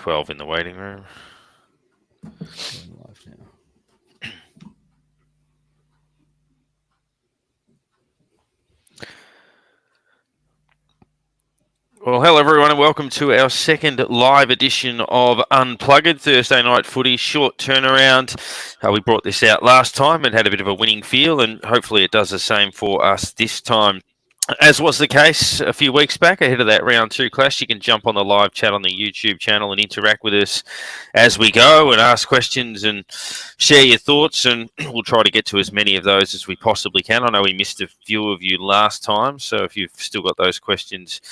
12 in the waiting room. Going live now. Well, hello everyone and welcome to our second live edition of Unpluggered, Thursday night footy, short turnaround. We brought this out last time and had a bit of a winning feel, and hopefully it does the same for us this time. As was the case a few weeks back ahead of that round 2 clash, you can jump on the live chat on the YouTube channel and interact with us as we go and ask questions and share your thoughts, and we'll try to get to as many of those as we possibly can. I know we missed a few of you last time, so if you've still got those questions,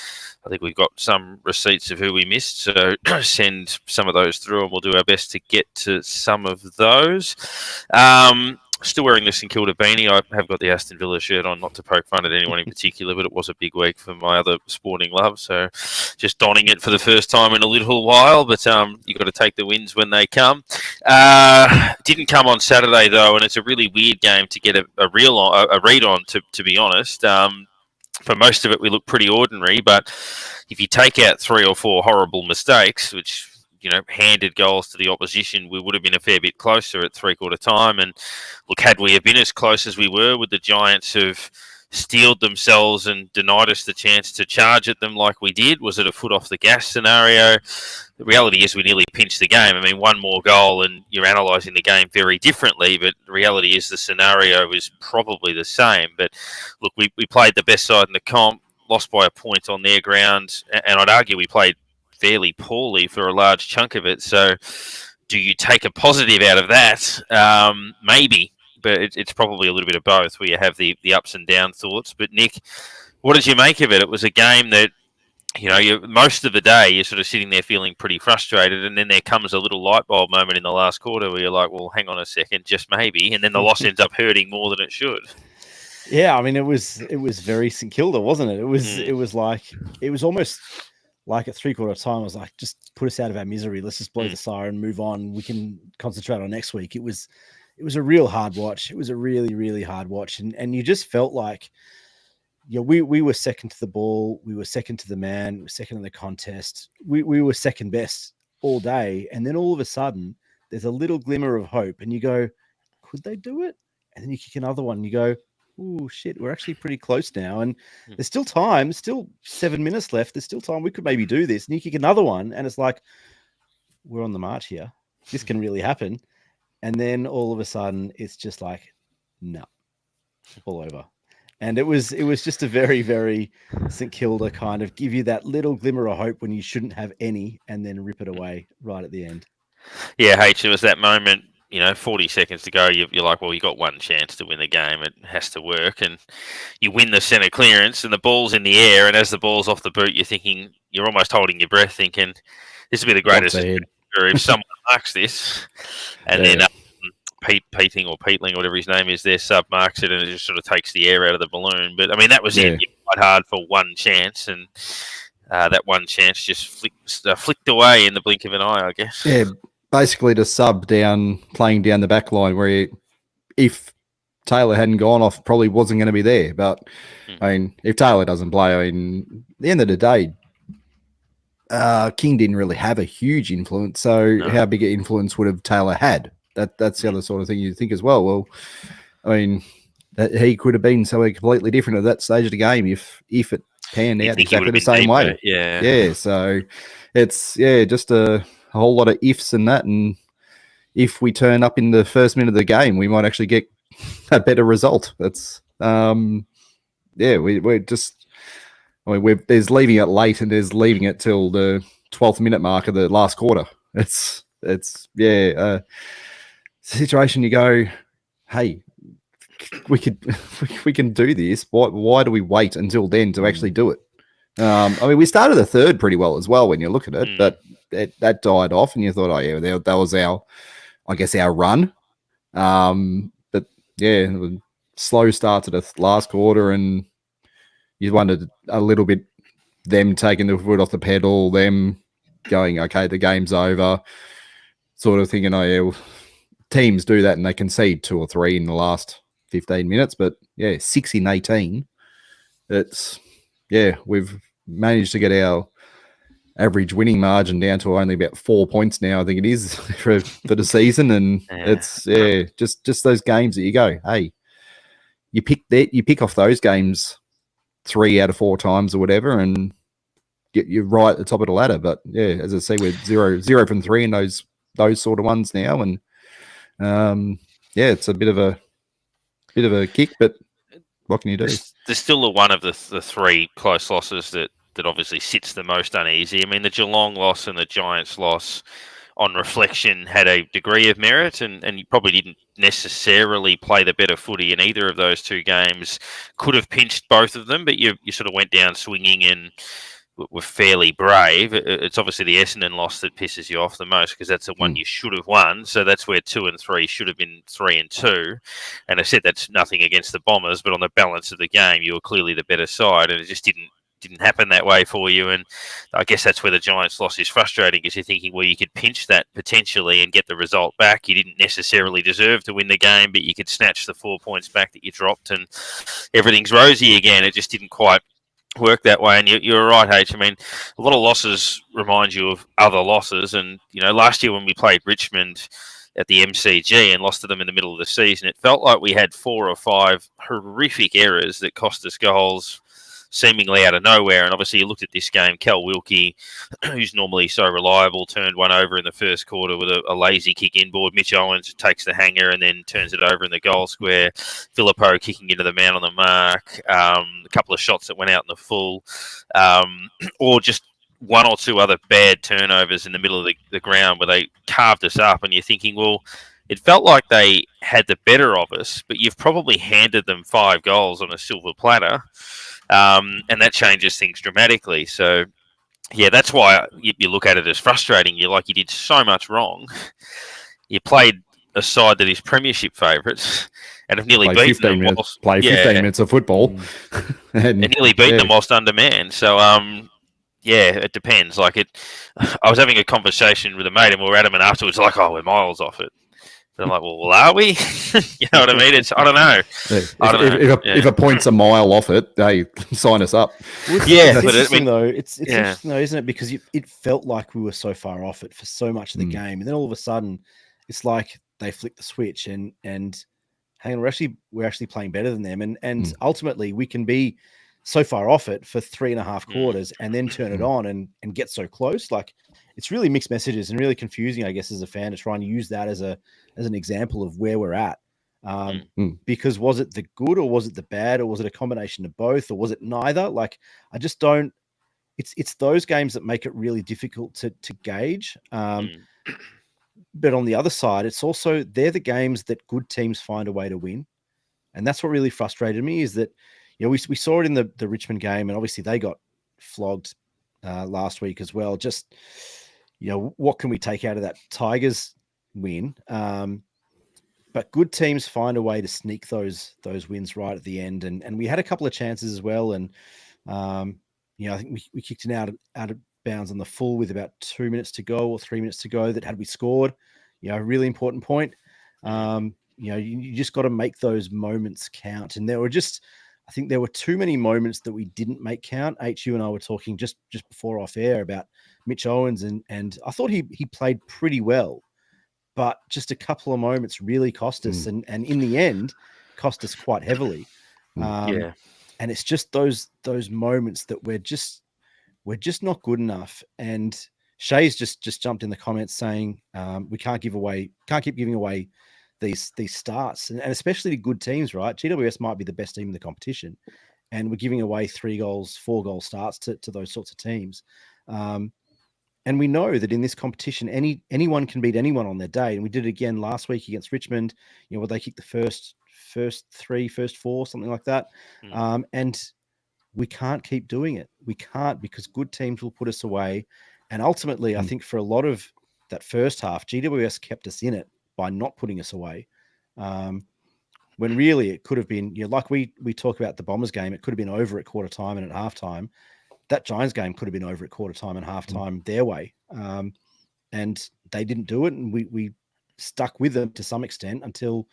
I think we've got some receipts of who we missed, so send some of those through and we'll do our best to get to some of those. Still wearing the St Kilda beanie. I have got the Aston Villa shirt on, not to poke fun at anyone in particular, but it was a big week for my other sporting love, so just donning it for the first time in a little while, but you've got to take the wins when they come. Didn't come on Saturday, though, and it's a really weird game to get a read on, to be honest. For most of it, we look pretty ordinary, but if you take out 3 or 4 horrible mistakes, which handed goals to the opposition, we would have been a fair bit closer at three-quarter time. And look, had we have been as close as we were, would the Giants have steeled themselves and denied us the chance to charge at them like we did? Was it a foot off the gas scenario? The reality is we nearly pinched the game. I mean, one more goal and you're analysing the game very differently, but the reality is the scenario is probably the same. But look, we played the best side in the comp, lost by a point on their ground, and I'd argue we played fairly poorly for a large chunk of it. So do you take a positive out of that? Maybe, but it's probably a little bit of both, where you have the ups and down thoughts. But Nick, what did you make of it? It was a game that, most of the day you're sort of sitting there feeling pretty frustrated, and then there comes a little light bulb moment in the last quarter where you're like, well, hang on a second, just maybe, and then the loss ends up hurting more than it should. Yeah, I mean, it was very St Kilda, wasn't it? It was almost like at three-quarter time, I was like, just put us out of our misery. Let's just blow the siren, move on. We can concentrate on next week. It was a real hard watch. It was a really, really hard watch. And you just felt like, we were second to the ball. We were second to the man. We were second in the contest. We were second best all day. And then all of a sudden, there's a little glimmer of hope. And you go, could they do it? And then you kick another one. And you go, oh, shit, we're actually pretty close now. And there's still time, still 7 minutes left. There's still time. We could maybe do this. And you kick another one. And it's like, we're on the march here. This can really happen. And then all of a sudden, it's just like, no, all over. And it was just a very, very St Kilda kind of give you that little glimmer of hope when you shouldn't have any, and then rip it away right at the end. Yeah, H, it was that moment, 40 seconds to go, you're like, well, you got one chance to win the game. It has to work. And you win the centre clearance and the ball's in the air. And as the ball's off the boot, you're almost holding your breath thinking, this will be the greatest if someone marks this. And then Peetling or whatever his name is there sub-marks it, and it just sort of takes the air out of the balloon. But, I mean, that was it. You fight hard for one chance, and that one chance just flicked away in the blink of an eye, I guess. Yeah, basically to sub down, playing down the back line, where if Taylor hadn't gone off, probably wasn't going to be there. But, I mean, if Taylor doesn't play, I mean, at the end of the day, King didn't really have a huge influence. So how big an influence would have Taylor had? That's the other sort of thing you think as well. Well, I mean, that he could have been somewhere completely different at that stage of the game if it panned out exactly the same way. Yeah. So it's just a whole lot of ifs and that. And if we turn up in the first minute of the game, we might actually get a better result. That's we're just. I mean, there's leaving it late and there's leaving it till the 12th minute mark of the last quarter. It's situation you go, hey, we can do this. Why do we wait until then to actually do it? I mean, we started the third pretty well as well when you look at it, but that died off, and you thought, that was our run. But yeah, slow start to the last quarter, and you wondered a little bit them taking the foot off the pedal, them going, okay, the game's over, sort of thinking, teams do that and they concede 2 or 3 in the last 15 minutes, but 6 in 18. We've managed to get average winning margin down to only about 4 points now. I think it is for the season, and it's just those games that you go, hey, you pick off those games 3 out of 4 times or whatever, and you're right at the top of the ladder. But yeah, as I say, we're 0 from 3 in those sort of ones now, and it's a bit of a kick, but what can you do? There's still one of the 3 close losses that obviously sits the most uneasy. I mean, the Geelong loss and the Giants loss, on reflection, had a degree of merit, and you probably didn't necessarily play the better footy in either of those 2 games. Could have pinched both of them, but you sort of went down swinging and were fairly brave. It's obviously the Essendon loss that pisses you off the most, because that's the one you should have won. So that's where 2 and 3 should have been 3 and 2. And I said that's nothing against the Bombers, but on the balance of the game, you were clearly the better side, and it just didn't happen that way for you. And I guess that's where the Giants loss is frustrating, because you're thinking, well, you could pinch that potentially and get the result back. You didn't necessarily deserve to win the game, but you could snatch the 4 points back that you dropped, and everything's rosy again. It just didn't quite work that way. And you're right, H. I mean, a lot of losses remind you of other losses. And, last year when we played Richmond at the MCG and lost to them in the middle of the season, it felt like we had 4 or 5 horrific errors that cost us goals seemingly out of nowhere. And obviously you looked at this game, Cal Wilkie, who's normally so reliable, turned one over in the first quarter with a lazy kick inboard. Mitch Owens takes the hanger and then turns it over in the goal square. Filippo kicking into the man on the mark. A couple of shots that went out in the full. Or just 1 or 2 other bad turnovers in the middle of the ground where they carved us up. And you're thinking, well, it felt like they had the better of us, but you've probably handed them 5 goals on a silver platter. And that changes things dramatically. So, yeah, that's why you look at it as frustrating. You're like, you did so much wrong. You played a side that is premiership favourites and have nearly beaten them. Play 15 minutes of football. and nearly beaten them whilst undermanned. So, it depends. I was having a conversation with a mate, and we were adamant afterwards, like, we're miles off it. But I'm like, well, are we? You know what I mean? I don't know. If a point's a mile off it, hey, sign us up. Well, but it's interesting though, isn't it? Because it felt like we were so far off it for so much of the game, and then all of a sudden, it's like they flick the switch, and hang on, we're actually playing better than them, and ultimately we can be so far off it for 3.5 quarters, and then turn it on and get so close. Like, it's really mixed messages and really confusing, I guess, as a fan, to try and use that as an example of where we're at. Because was it the good, or was it the bad, or was it a combination of both, or was it neither? Like, I just don't. It's those games that make it really difficult to gauge. But on the other side, it's also, they're the games that good teams find a way to win, and that's what really frustrated me. Is that, we saw it in the Richmond game, and obviously they got flogged last week as well. Just, what can we take out of that Tigers win? But good teams find a way to sneak those wins right at the end. And we had a couple of chances as well. And, I think we kicked it out of bounds on the full with about 2 minutes to go or 3 minutes to go, that had we scored, a really important point. You just got to make those moments count. And I think there were too many moments that we didn't make count. HU and I were talking just before off air about Mitch Owens, and I thought he played pretty well, but just a couple of moments really cost us, and in the end cost us quite heavily. And it's just those moments that we're just not good enough. And Shay's just jumped in the comments saying we can't keep giving away these starts, and especially to good teams, right? GWS might be the best team in the competition, and we're giving away 3 goals, 4 goal starts to those sorts of teams. And we know that in this competition, anyone can beat anyone on their day. And we did it again last week against Richmond, where they kicked the first 3, first 4, something like that. And we can't keep doing it. We can't, because good teams will put us away. And ultimately, I think for a lot of that first half, GWS kept us in it by not putting us away. When really it could have been, like we talk about the Bombers game, it could have been over at quarter time and at halftime. That Giants game could have been over at quarter time and halftime their way. And they didn't do it. And we stuck with them to some extent until,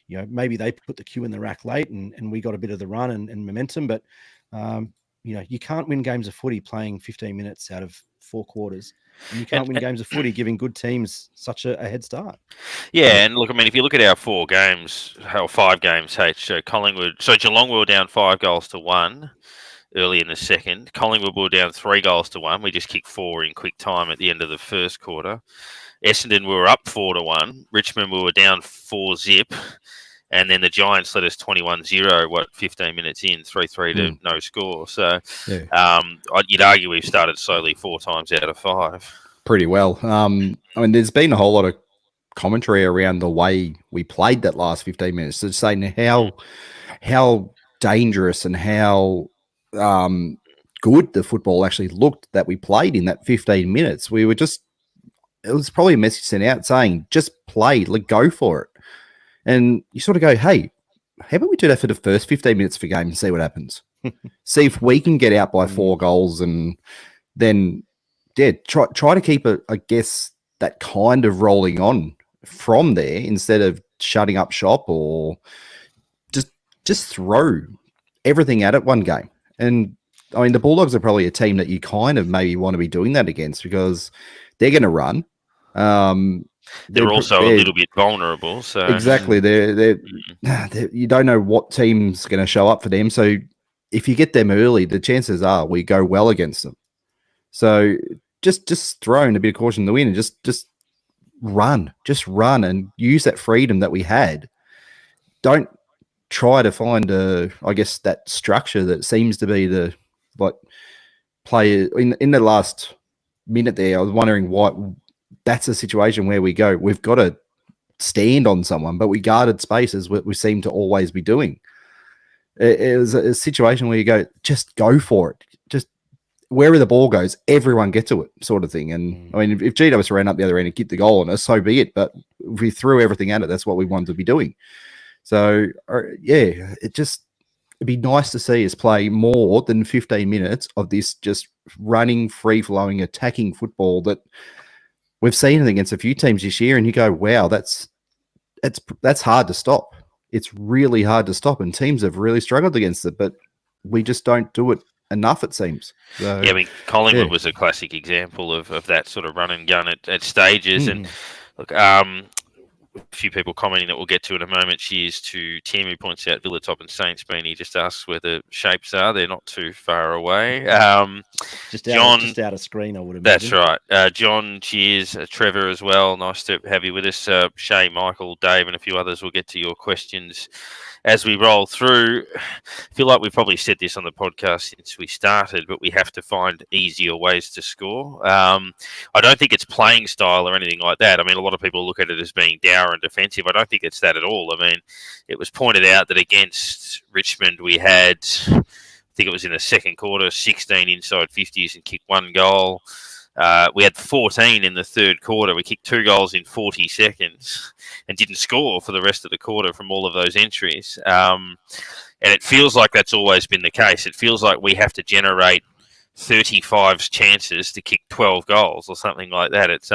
maybe they put the cue in the rack late and we got a bit of the run and momentum. But, you can't win games of footy playing 15 minutes out of 4 quarters, and you can't win games of footy giving good teams such a head start. Yeah, and look, I mean, if you look at our 5 games, Geelong were down 5-1 early in the second. Collingwood were down 3-1. We just kicked 4 in quick time at the end of the first quarter. Essendon we were up 4-1. Richmond we were down 4-0. And then the Giants led us 21-0, 15 minutes in, 3-3 to no score. So you'd argue we've started slowly 4 times out of 5. Pretty well. I mean, there's been a whole lot of commentary around the way we played that last 15 minutes. So saying how dangerous and how good the football actually looked that we played in that 15 minutes. We were just, it was probably a message sent out saying, just play, go for it. And you sort of go, hey, how about we do that for the first 15 minutes of a game and see what happens? See if we can get out by 4 goals, and then, try to keep I guess, that kind of rolling on from there instead of shutting up shop or just throw everything at it one game. And, I mean, the Bulldogs are probably a team that you kind of maybe want to be doing that against because they're going to run. They're also a little bit vulnerable. So exactly, they're you don't know what team's going to show up for them. So if you get them early, the chances are we go well against them. So just throwing a bit of caution in the wind and just run and use that freedom that we had. Don't try to find I guess that structure that seems to be the player in the last minute there. I was wondering why. That's a situation where we go, we've got to stand on someone, but we guarded spaces what we seem to always be doing. It was a situation where you go, just go for it. Just wherever the ball goes, everyone get to it sort of thing. And I mean, if GWS ran up the other end and kicked the goal on us, so be it. But if we threw everything at it, that's what we wanted to be doing. So it'd be nice to see us play more than 15 minutes of this just running, free-flowing, attacking football that we've seen it against a few teams this year, and you go, wow, that's hard to stop. It's really hard to stop, and teams have really struggled against it, but we just don't do it enough, it seems. So, I mean, Collingwood was a classic example of that sort of run and gun at stages. And look, a few people commenting that we'll get to in a moment. Cheers to Tim, who points out Villatop and Saints Bean. He just asks where the shapes are. They're not too far away. Just out of screen, I would imagine. That's right. John, cheers. Trevor as well. Nice to have you with us. Shay, Michael, Dave, and a few others. We'll get to your questions as we roll through. I feel like we've probably said this on the podcast since we started, but we have to find easier ways to score. I don't think it's playing style or anything like that. I mean, a lot of people look at it as being dour and defensive. I don't think it's that at all. I mean, it was pointed out that against Richmond we had, I think it was in the second quarter, 16 inside 50s and kicked 1 goal. We had 14 in the third quarter. We kicked 2 goals in 40 seconds and didn't score for the rest of the quarter from all of those entries. And it feels like that's always been the case. It feels like we have to generate 35 chances to kick 12 goals or something like that. It's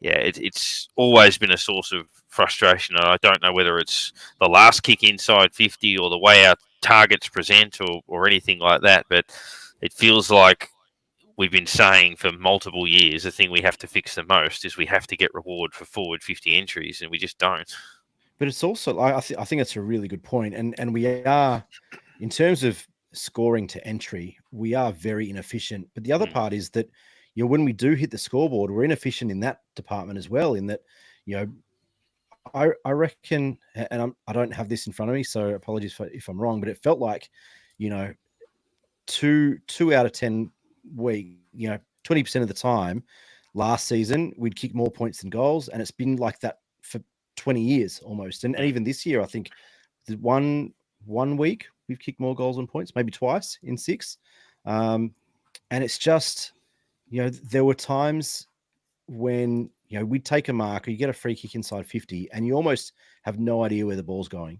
it's always been a source of frustration. And I don't know whether it's the last kick inside 50 or the way our targets present or anything like that. But it feels like we've been saying for multiple years, the thing we have to fix the most is we have to get reward for forward 50 entries, and we just don't. But it's also, I think it's a really good point. And we are, in terms of scoring to entry, we are very inefficient. But the other part is that, when we do hit the scoreboard, we're inefficient in that department as well, in that, I reckon, and I don't have this in front of me, so apologies if I'm wrong, but it felt like, 2 out of 10 week, 20% of the time last season, we'd kick more points than goals. And it's been like that for 20 years almost. And even this year, I think one week we've kicked more goals than points, maybe twice in 6. And it's just, there were times when, we'd take a mark or you get a free kick inside 50 and you almost have no idea where the ball's going.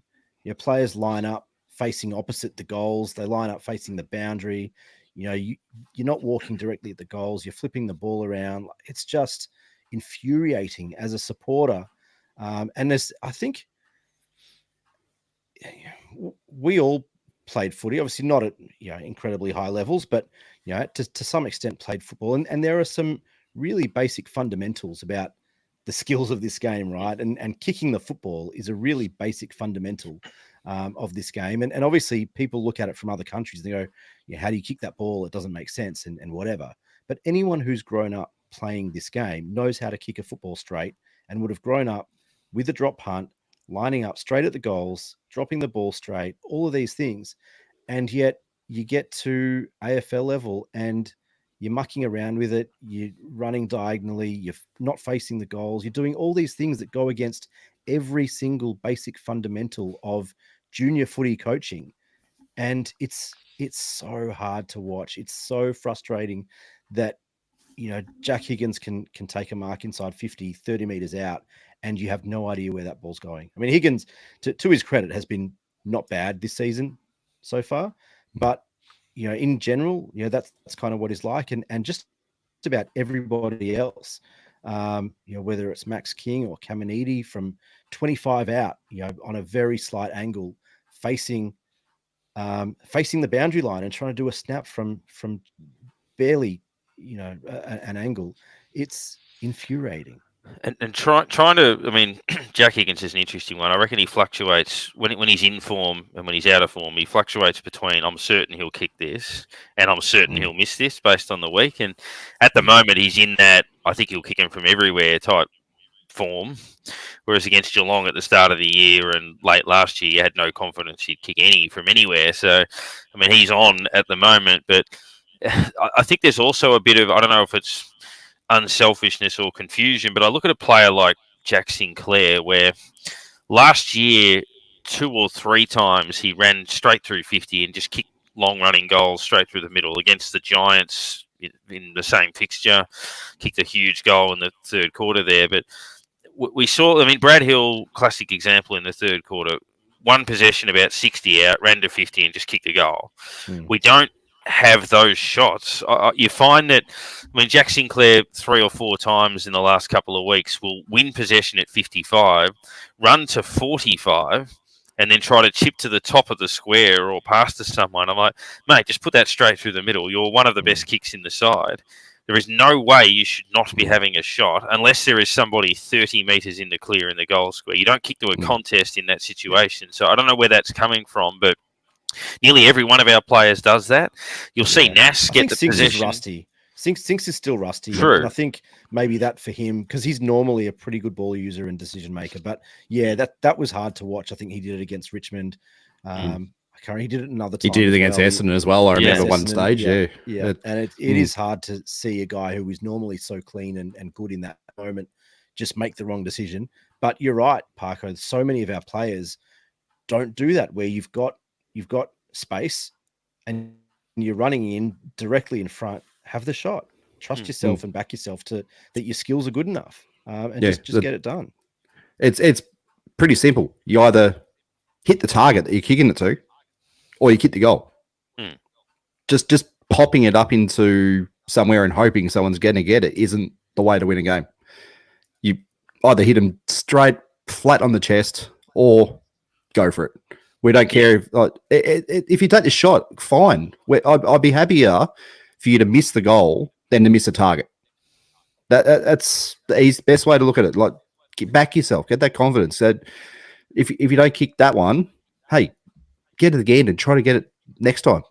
Players line up facing opposite the goals. They line up facing the boundary. You're not walking directly at the goals. You're flipping the ball around. It's just infuriating as a supporter. And I think we all played footy, obviously not at incredibly high levels, but to some extent played football. And there are some really basic fundamentals about the skills of this game, right? And kicking the football is a really basic fundamental of this game. And obviously people look at it from other countries and they go, how do you kick that ball? It doesn't make sense and whatever. But anyone who's grown up playing this game knows how to kick a football straight and would have grown up with a drop punt, lining up straight at the goals, dropping the ball straight, all of these things. And yet you get to AFL level and you're mucking around with it, you're running diagonally, you're not facing the goals, you're doing all these things that go against every single basic fundamental of junior footy coaching. And it's so hard to watch. It's so frustrating that Jack Higgins can take a mark inside 50, 30 meters out, and you have no idea where that ball's going. I mean, Higgins, to his credit, has been not bad this season so far, but in general, that's kind of what he's like, and just about everybody else, whether it's Max King or Caminiti from 25 out, on a very slight angle, facing the boundary line and trying to do a snap from barely an angle. It's infuriating. And trying to, I mean, Jack Higgins is an interesting one. I reckon he fluctuates when he's in form and when he's out of form. He fluctuates between I'm certain he'll kick this and I'm certain he'll miss this based on the week. And at the moment, he's in that I think he'll kick him from everywhere type form. Whereas against Geelong at the start of the year and late last year, you had no confidence he'd kick any from anywhere. So, I mean, he's on at the moment, but I think there's also a bit of, I don't know if it's unselfishness or confusion, but I look at a player like Jack Sinclair where last year 2 or 3 times he ran straight through 50 and just kicked long running goals straight through the middle against the Giants in the same fixture, kicked a huge goal in the third quarter there. But we saw, I mean, Brad Hill, classic example in the third quarter, one possession about 60 out, ran to 50 and just kicked a goal. We don't have those shots. You find that, I mean, Jack Sinclair 3 or 4 times in the last couple of weeks will win possession at 55, run to 45, and then try to chip to the top of the square or pass to someone. I'm like, mate, just put that straight through the middle. You're one of the best kicks in the side. There is no way you should not be having a shot unless there is somebody 30 metres in the clear in the goal square. You don't kick to a contest in that situation. So I don't know where that's coming from, but nearly every one of our players does that. You'll see Nass get the Sinks possession. is rusty. Sinks is still rusty. True. And I think maybe that for him, because he's normally a pretty good ball user and decision maker. But yeah, that was hard to watch. I think he did it against Richmond. He did it another time. He did it against Essendon as well. I remember one stage. Yeah. And it is hard to see a guy who is normally so clean and good in that moment just make the wrong decision. But you're right, Parko. So many of our players don't do that, where you've got space and you're running in directly in front. Have the shot. Trust yourself and back yourself to that your skills are good enough, and just get it done. It's pretty simple. You either hit the target that you're kicking it to, or you kick the goal. Just popping it up into somewhere and hoping someone's going to get it isn't the way to win a game. You either hit them straight, flat on the chest, or go for it. We don't care if you take the shot, fine. I'd be happier for you to miss the goal than to miss a target. That's the best way to look at it. Like, back yourself, get that confidence. That if you don't kick that one, hey, get it again and try to get it next time.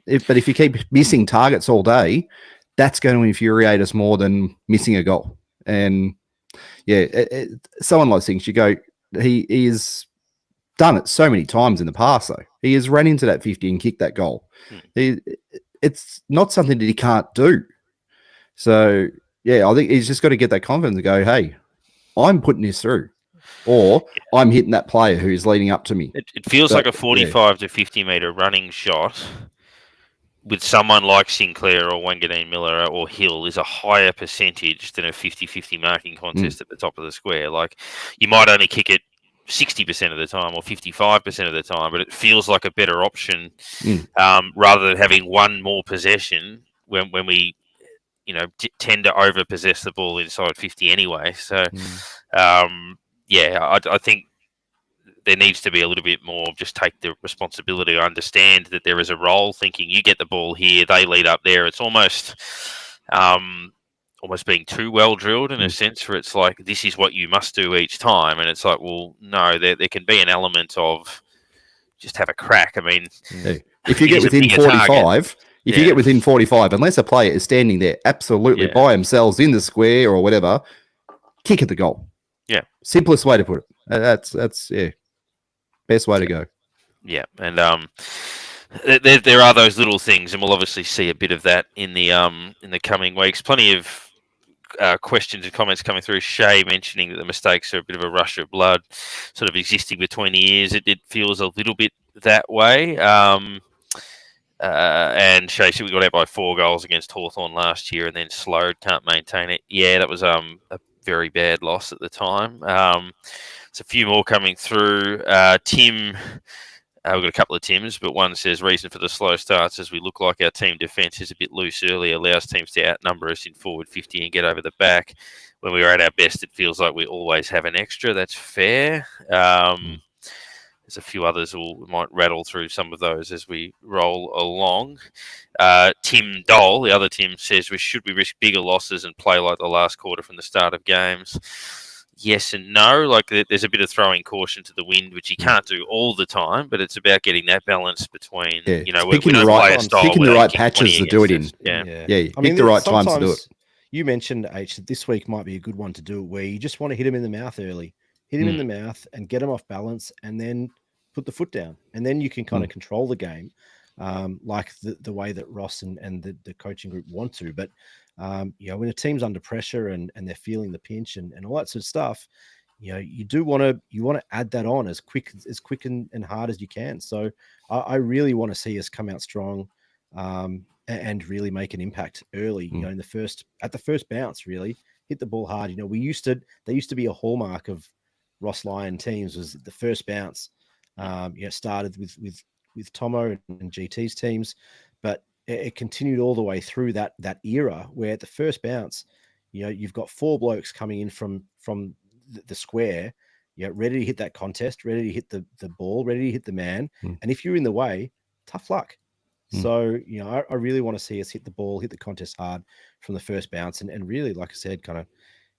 But if you keep missing targets all day, that's going to infuriate us more than missing a goal. And someone like Sinks, you go, he is done it so many times in the past, though. He has run into that 50 and kicked that goal. It's not something that he can't do. So, I think he's just got to get that confidence and go, hey, I'm putting this through. Or I'm hitting that player who's leading up to me. It feels like a 45 to 50 metre running shot with someone like Sinclair or Wanganeen Miller or Hill is a higher percentage than a 50-50 marking contest at the top of the square. Like, you might only kick it 60% of the time or 55% of the time, but it feels like a better option rather than having one more possession when we tend to over possess the ball inside 50 anyway. So I think there needs to be a little bit more of just take the responsibility. I understand that there is a role, thinking you get the ball here, they lead up there. It's almost being too well drilled in a sense where it's like, this is what you must do each time. And it's like, well, no, there can be an element of just have a crack. I mean, if you get within 45, you get within 45, unless a player is standing there absolutely by themselves in the square or whatever, kick at the goal. Yeah. Simplest way to put it. That's best way to go. Yeah. And there are those little things, and we'll obviously see a bit of that in the coming weeks. Plenty of questions and comments coming through. Shay mentioning that the mistakes are a bit of a rush of blood sort of existing between the ears. It feels a little bit that way. And Shay said we got out by 4 goals against Hawthorn last year and then slowed, can't maintain it. Yeah, that was a very bad loss at the time. There's a few more coming through. Tim, we've got a couple of Tims, but one says reason for the slow starts is we look like our team defence is a bit loose early, allows teams to outnumber us in forward 50 and get over the back. When we were at our best, it feels like we always have an extra. That's fair. There's a few others we might rattle through some of those as we roll along. Tim Dole, the other Tim, says should we risk bigger losses and play like the last quarter from the start of games? Yes and no. Like there's a bit of throwing caution to the wind, which you can't do all the time, but it's about getting that balance between, we don't play a style. Picking the right patches to do it in. Pick the right times to do it. You mentioned, H, that this week might be a good one to do it where you just want to hit him in the mouth early. Hit him in the mouth and get him off balance and then put the foot down. And then you can kind of control the game like the way that Ross and the coaching group want to. But when a team's under pressure and they're feeling the pinch and all that sort of stuff, you want to add that on as quick and hard as you can. So I really want to see us come out strong and really make an impact early. In at the first bounce, really hit the ball hard. There used to be a hallmark of Ross Lyon teams was the first bounce. Started with Tomo and GT's teams, but it continued all the way through that era where at the first bounce, you've got 4 blokes coming in from the square, ready to hit that contest, ready to hit the ball, ready to hit the man. And if you're in the way, tough luck. So, I really want to see us hit the ball, hit the contest hard from the first bounce and really, like I said, kind of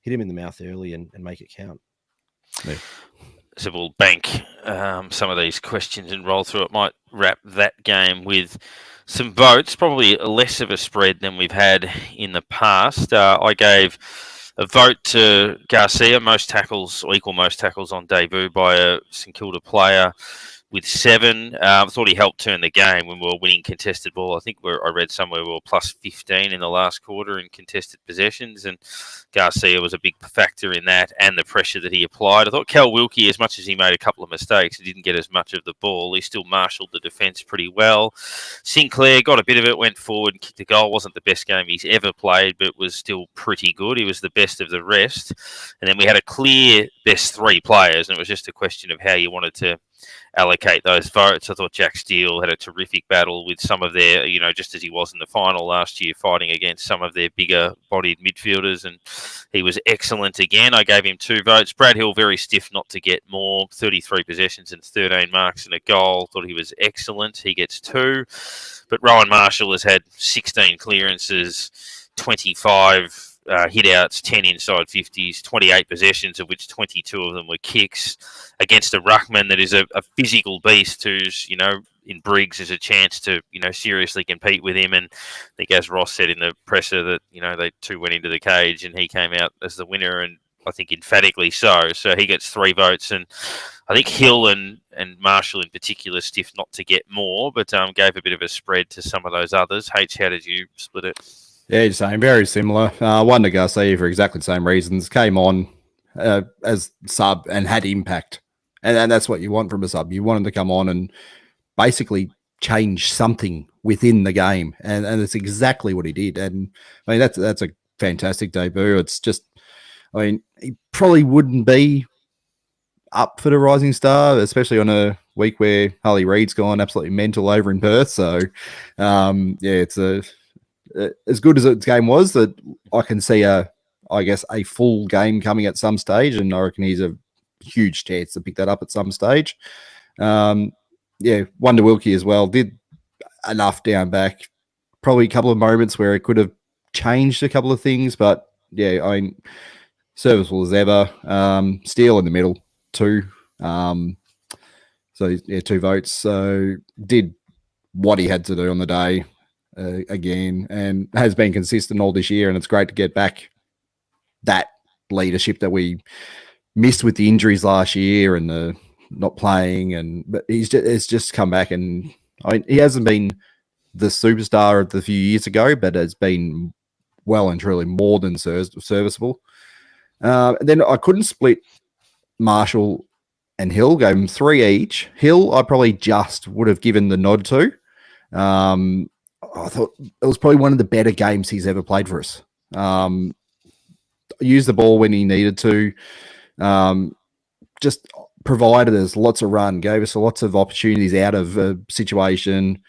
hit him in the mouth early and make it count. Yeah. So we'll bank some of these questions and roll through it. Might wrap that game with some votes, probably less of a spread than we've had in the past. I gave a vote to Garcia, most tackles or equal most tackles on debut by a St Kilda player with 7. I thought he helped turn the game when we were winning contested ball. I think I read somewhere we were plus 15 in the last quarter in contested possessions, and Garcia was a big factor in that and the pressure that he applied. I thought Cal Wilkie, as much as he made a couple of mistakes, he didn't get as much of the ball. He still marshalled the defence pretty well. Sinclair got a bit of it, went forward and kicked a goal. Wasn't the best game he's ever played, but was still pretty good. He was the best of the rest. And then we had a clear best 3 players, and it was just a question of how you wanted to allocate those votes. I thought Jack Steele had a terrific battle with some of their, just as he was in the final last year, fighting against some of their bigger bodied midfielders, and he was excellent again. I gave him 2 votes. Brad Hill, very stiff not to get more, 33 possessions and 13 marks and a goal. Thought he was excellent. He gets 2. But Rowan Marshall has had 16 clearances, 25 hit-outs, 10 inside 50s, 28 possessions, of which 22 of them were kicks, against a ruckman that is a physical beast who's, in Briggs is a chance to, seriously compete with him. And I think, as Ross said in the presser, that, they 2 went into the cage and he came out as the winner, and I think emphatically so. So he gets 3 votes, and I think Hill and Marshall in particular stiff not to get more, but gave a bit of a spread to some of those others. H, how did you split it? Yeah, same, very similar. One to Garcia for exactly the same reasons. Came on as sub and had impact. And that's what you want from a sub. You want him to come on and basically change something within the game. And that's exactly what he did. And I mean, that's a fantastic debut. It's just, he probably wouldn't be up for the Rising Star, especially on a week where Harley Reid's gone absolutely mental over in Perth. So, it's as good as its game was, that I can see a full game coming at some stage, and I reckon he's a huge chance to pick that up at some stage. Wonder Wilkie as well did enough down back. Probably a couple of moments where it could have changed a couple of things, but yeah, I mean, serviceable as ever. Steele in the middle, 2. So yeah, 2 votes. So did what he had to do on the day again, and has been consistent all this year. And it's great to get back that leadership that we missed with the injuries last year and the not playing. But it's just come back, and I mean, he hasn't been the superstar of the few years ago, but has been well and truly more than serviceable. Then I couldn't split Marshall and Hill, gave him 3 each. Hill, I probably just would have given the nod to. I thought it was probably one of the better games he's ever played for us. Used the ball when he needed to. Just provided us lots of run, gave us lots of opportunities out of a situation.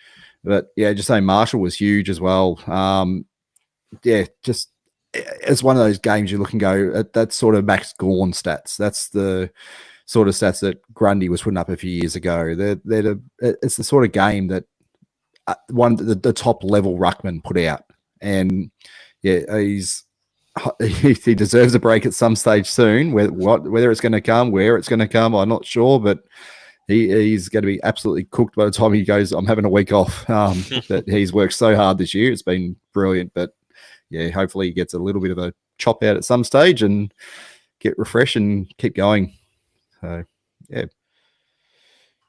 But yeah, just saying Marshall was huge as well. Just it's one of those games you look and go, that's sort of Max Gorn stats. That's the sort of stats that Grundy was putting up a few years ago. It's the sort of game that the top level ruckman put out. And yeah, he deserves a break at some stage soon. Whether it's going to come, where it's going to come, I'm not sure, but he's going to be absolutely cooked by the time he goes, I'm having a week off. But he's worked so hard this year. It's been brilliant. But yeah, hopefully he gets a little bit of a chop out at some stage and get refreshed and keep going. So, yeah.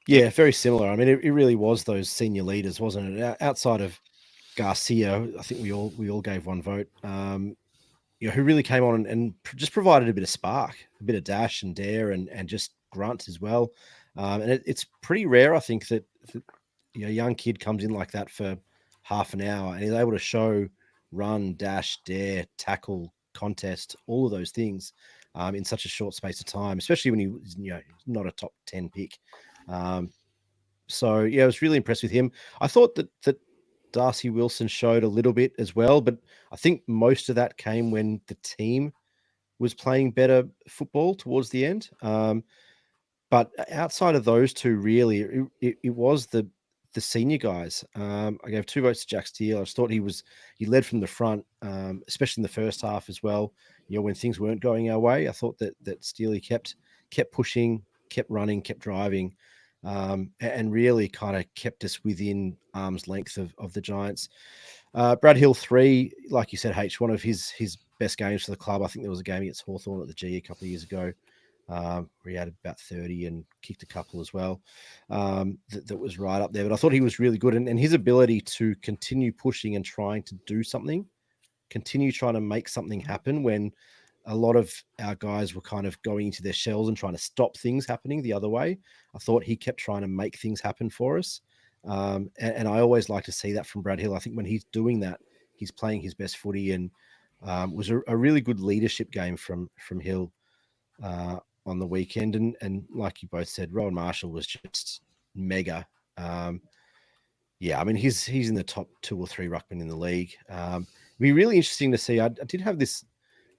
Yeah, very similar. I mean, it really was those senior leaders, wasn't it? Outside of Garcia, I think we all gave 1 vote. Who really came on and just provided a bit of spark, a bit of dash and dare and just grunt as well. And it's pretty rare, I think, that a young kid comes in like that for half an hour and he's able to show run, dash, dare, tackle, contest, all of those things in such a short space of time, especially when he was not a top 10 pick. So yeah, I was really impressed with him. I thought that Darcy Wilson showed a little bit as well, but I think most of that came when the team was playing better football towards the end. But outside of those two, really, it was the senior guys. I gave 2 votes to Jack Steele. I just thought he led from the front, especially in the first half as well. When things weren't going our way, I thought that Steele kept pushing, kept running, kept driving, and really kind of kept us within arm's length of the Giants. Brad Hill 3, like you said, H, one of his best games for the club. I think there was a game against Hawthorn at the G a couple of years ago. Where he had about 30 and kicked a couple as well. That was right up there. But I thought he was really good. And his ability to continue pushing and trying to do something, continue trying to make something happen when a lot of our guys were kind of going into their shells and trying to stop things happening the other way. I thought he kept trying to make things happen for us. And I always like to see that from Brad Hill. I think when he's doing that, he's playing his best footy, and was a really good leadership game from Hill on the weekend. And like you both said, Rowan Marshall was just mega. Yeah, I mean, he's in the top 2 or 3 ruckmen in the league. It'd be really interesting to see. I did have this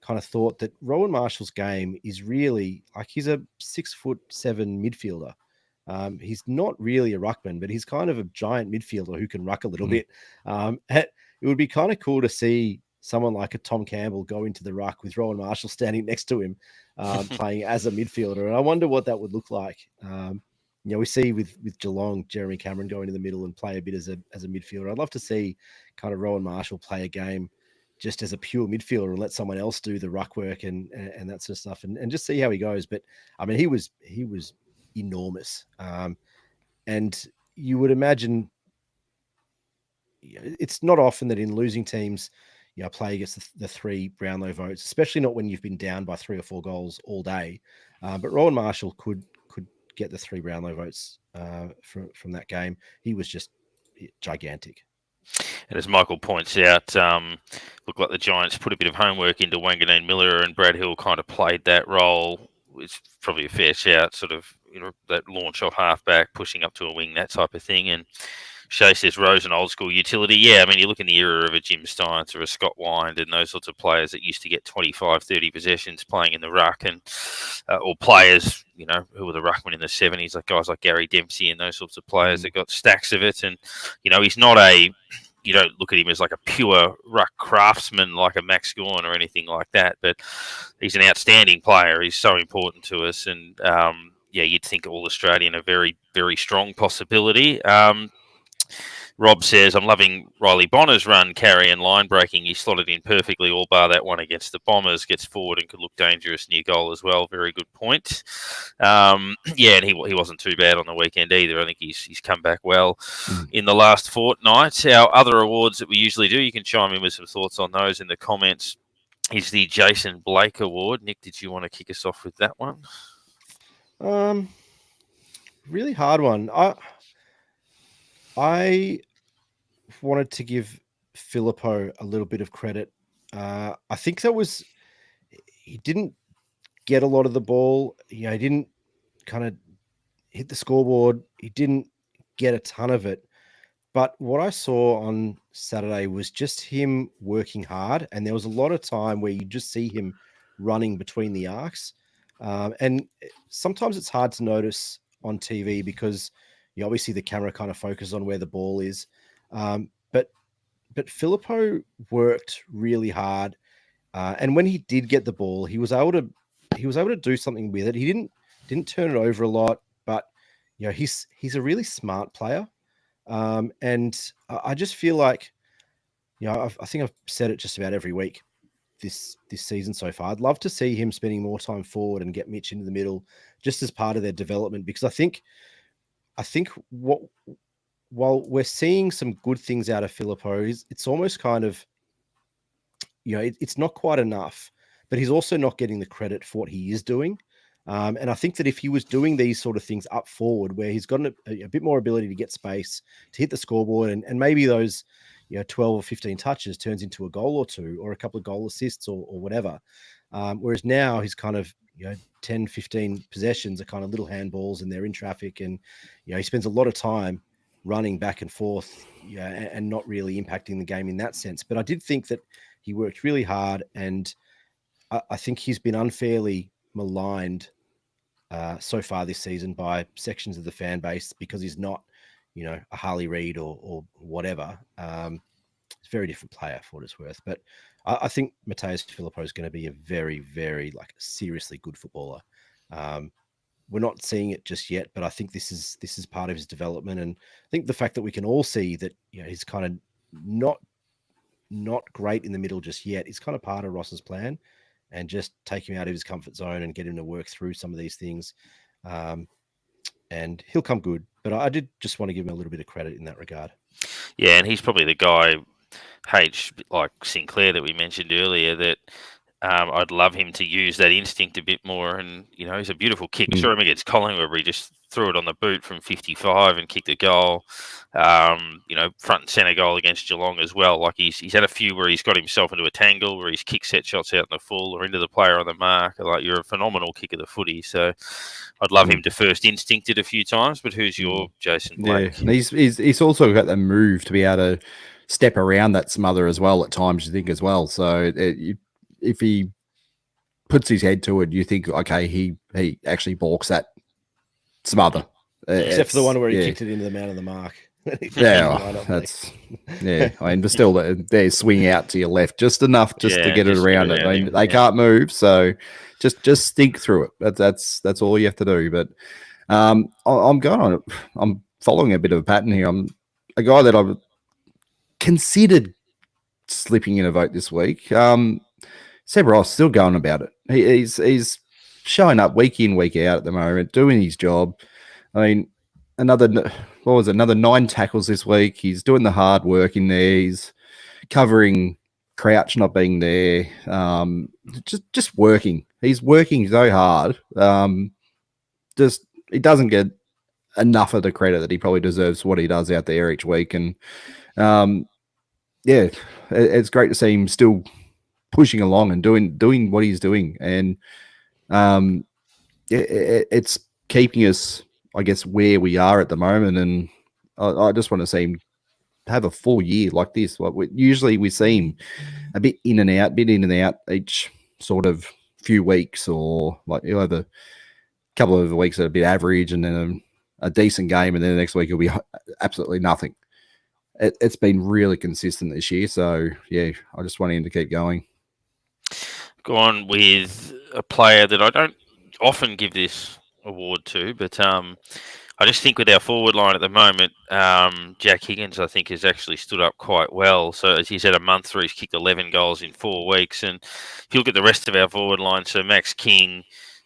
kind of thought that Rowan Marshall's game is really like he's a 6'7" midfielder. He's not really a ruckman, but he's kind of a giant midfielder who can ruck a little bit. It would be kind of cool to see someone like a Tom Campbell go into the ruck with Rowan Marshall standing next to him, playing as a midfielder. And I wonder what that would look like. We see with Geelong, Jeremy Cameron go into the middle and play a bit as a midfielder. I'd love to see kind of Rowan Marshall play a game just as a pure midfielder and let someone else do the ruck work and that sort of stuff and just see how he goes. But I mean, he was enormous. And you would imagine it's not often that in losing teams, play against the 3 Brownlow votes, especially not when you've been down by 3 or 4 goals all day. But Rowan Marshall could get the 3 Brownlow votes from that game. He was just gigantic. And as Michael points out, looked like the Giants put a bit of homework into Wanganeen Miller, and Brad Hill kind of played that role. It's probably a fair shout, sort of, that launch off halfback, pushing up to a wing, that type of thing. And Shay says Rose an old school utility. Yeah, I mean, you look in the era of a Jim Steins or a Scott Wind and those sorts of players that used to get 25, 30 possessions playing in the ruck, and or players, who were the ruckmen in the 70s, like guys like Gary Dempsey and those sorts of players that got stacks of it. And, he's not you don't look at him as like a pure ruck craftsman like a Max Gawn or anything like that, but he's an outstanding player. He's so important to us. And, you'd think All-Australian a very, very strong possibility. Rob says, I'm loving Riley Bonner's run, carry and line breaking. He slotted in perfectly, all bar that one against the Bombers. Gets forward and could look dangerous near goal as well. Very good point. And he wasn't too bad on the weekend either. I think he's come back well in the last fortnight. Our other awards that we usually do, you can chime in with some thoughts on those in the comments, is the Jason Blake Award. Nick, did you want to kick us off with that one? Really hard one. I wanted to give Filippo a little bit of credit. I think he didn't get a lot of the ball. He didn't kind of hit the scoreboard. He didn't get a ton of it. But what I saw on Saturday was just him working hard. And there was a lot of time where you just see him running between the arcs. And sometimes it's hard to notice on TV because obviously the camera kind of focuses on where the ball is. But Filippo worked really hard. And when he did get the ball, he was able to do something with it. He didn't turn it over a lot, but he's a really smart player. And I just feel like, I think I've said it just about every week this season so far. I'd love to see him spending more time forward and get Mitch into the middle just as part of their development, because I think while we're seeing some good things out of Filippo, it's almost kind of, it's not quite enough, but he's also not getting the credit for what he is doing. And I think that if he was doing these sort of things up forward, where he's got a bit more ability to get space, to hit the scoreboard, and maybe those 12 or 15 touches turns into a goal or two, or a couple of goal assists or whatever. Whereas now he's kind of, 10, 15 possessions are kind of little handballs and they're in traffic. And, he spends a lot of time running back and forth, and not really impacting the game in that sense. But I did think that he worked really hard, and I think he's been unfairly maligned so far this season by sections of the fan base because he's not, a Harley Reid or whatever. He's a very different player for what it's worth. But I think Mateus Filippo is going to be a very, very seriously good footballer. We're not seeing it just yet, but I think this is part of his development. And I think the fact that we can all see that he's kind of not great in the middle just yet is kind of part of Ross's plan, and just take him out of his comfort zone and get him to work through some of these things. And he'll come good. But I did just want to give him a little bit of credit in that regard. Yeah, and he's probably the guy, like Sinclair that we mentioned earlier, that I'd love him to use that instinct a bit more. And, he's a beautiful kick. I saw him against Collingwood where he just threw it on the boot from 55 and kicked a goal. Front and centre goal against Geelong as well. Like he's had a few where he's got himself into a tangle, where he's kicked set shots out in the full or into the player on the mark. Like, you're a phenomenal kick of the footy. So I'd love him to first instinct it a few times. But who's your Jason Blake? Yeah, he's also got the move to be able to step around that smother as well at times, you think, as well. So if he puts his head to it, you think, okay, he actually balks that smother. Except for the one where he kicked it into the man of the mark. But still, they're swinging out to your left just enough to get it around it. They can't move, so just think through it. That's all you have to do. But I'm following a bit of a pattern here. I'm a guy that I've considered slipping in a vote this week. Seb Ross still going about it. He's showing up week in, week out at the moment, doing his job. I mean, another 9 tackles this week. He's doing the hard work in there. He's covering Crouch not being there. Just working. He's working so hard. He doesn't get enough of the credit that he probably deserves for what he does out there each week. And it's great to see him still pushing along and doing what he's doing. And it's keeping us, I guess, where we are at the moment. And I just want to see him have a full year like this. Usually we see him a bit in and out each sort of few weeks, or like you'll have a couple of weeks that are a bit average, and then a decent game, and then the next week it'll be absolutely nothing. It's been really consistent this year, so yeah, I just want him to keep going. Gone with a player that I don't often give this award to, but I just think with our forward line at the moment, Jack Higgins, I think, has actually stood up quite well. So as he's had a month where he's kicked 11 goals in 4 weeks, and if you look at the rest of our forward line, so Max King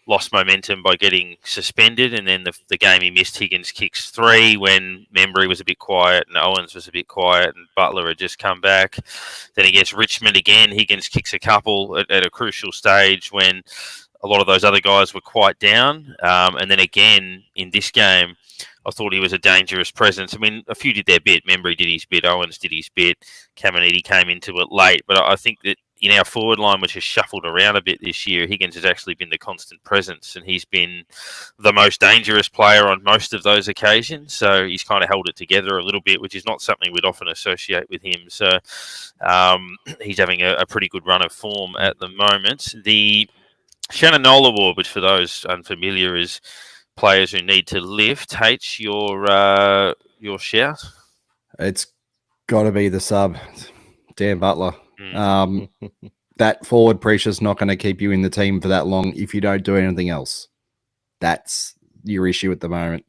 lost momentum by getting suspended, and then the game he missed, Higgins kicks 3 when Membry was a bit quiet and Owens was a bit quiet and Butler had just come back. Then against Richmond again, Higgins kicks a couple at a crucial stage when a lot of those other guys were quite down. And then again in this game, I thought he was a dangerous presence. I mean, a few did their bit. Membry did his bit. Owens did his bit. Caminiti came into it late. But I think that in our forward line, which has shuffled around a bit this year, Higgins has actually been the constant presence, and he's been the most dangerous player on most of those occasions. So he's kind of held it together a little bit, which is not something we'd often associate with him. So he's having a pretty good run of form at the moment. The Shannon Knoll Award, which for those unfamiliar is players who need to lift. H, your shout? It's got to be the sub, Dan Butler. That forward pressure's not going to keep you in the team for that long if you don't do anything else. That's your issue at the moment.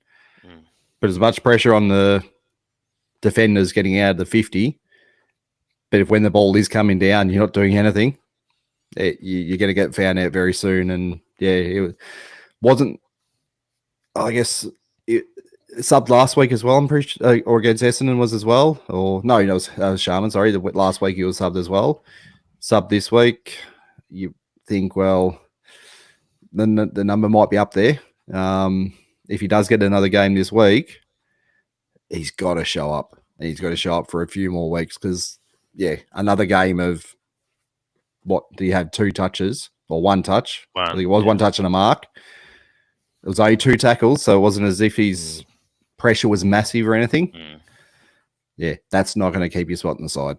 But as much pressure on the defenders getting out of the 50, but if when the ball is coming down, you're not doing anything, you're going to get found out very soon. And yeah, it wasn't, I guess, it subbed last week as well, I'm pretty sure, or against Essendon was as well. Or no, it was Sharman, sorry. Last week he was subbed as well. Sub this week, you think, well, then the number might be up there. If he does get another game this week, he's got to show up. He's got to show up for a few more weeks because, yeah, another game of what do you have? 2 touches or 1 touch? I think it was 1 touch and a mark. It was only 2 tackles, so it wasn't as if his pressure was massive or anything. Yeah, that's not going to keep your spot on the side.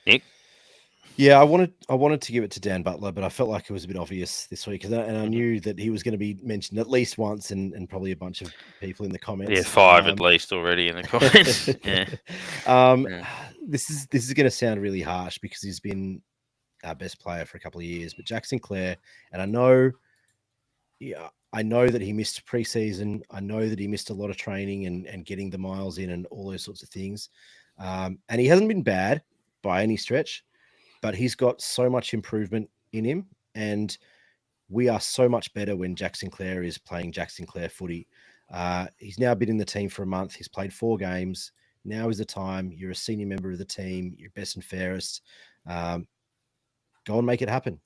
Nick? Yeah, I wanted to give it to Dan Butler, but I felt like it was a bit obvious this week, and I knew that he was going to be mentioned at least once, and probably a bunch of people in the comments. Yeah, 5 at least already in the comments. This is going to sound really harsh because he's been our best player for a couple of years, but Jack Sinclair, and I know that he missed preseason. I know that he missed a lot of training and getting the miles in and all those sorts of things, and he hasn't been bad by any stretch. But he's got so much improvement in him, and we are so much better when Jack Sinclair is playing Jack Sinclair footy. He's now been in the team for a month. He's played 4 games. Now is the time. You're a senior member of the team. You're best and fairest. Go and make it happen.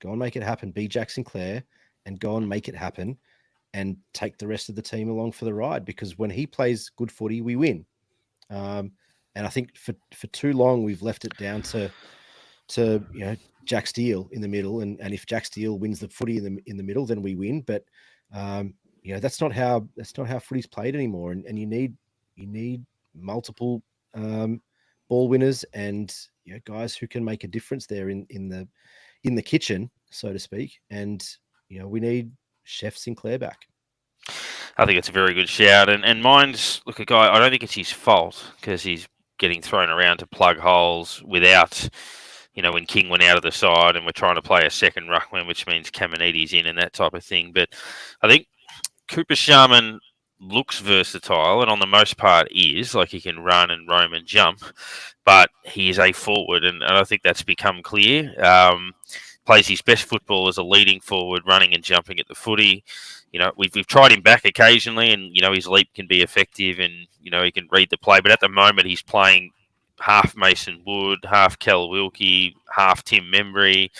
Go and make it happen. Be Jack Sinclair and go and make it happen and take the rest of the team along for the ride, because when he plays good footy, we win. And I think for too long, we've left it down to Jack Steele in the middle, and if Jack Steele wins the footy in the middle, then we win. But that's not how footy's played anymore. And you need multiple ball winners and guys who can make a difference there in the kitchen, so to speak. And we need Chef Sinclair back. I think it's a very good shout, and mine's a guy. I don't think it's his fault because he's getting thrown around to plug holes without. When King went out of the side and we're trying to play a second ruckman, which means Caminiti's in and that type of thing. But I think Cooper Sharman looks versatile and on the most part is, like, he can run and roam and jump, but he is a forward, and I think that's become clear. Plays his best football as a leading forward, running and jumping at the footy. We've tried him back occasionally, and his leap can be effective, and he can read the play. But at the moment, he's playing half Mason Wood, half Kel Wilkie, half Tim Membry.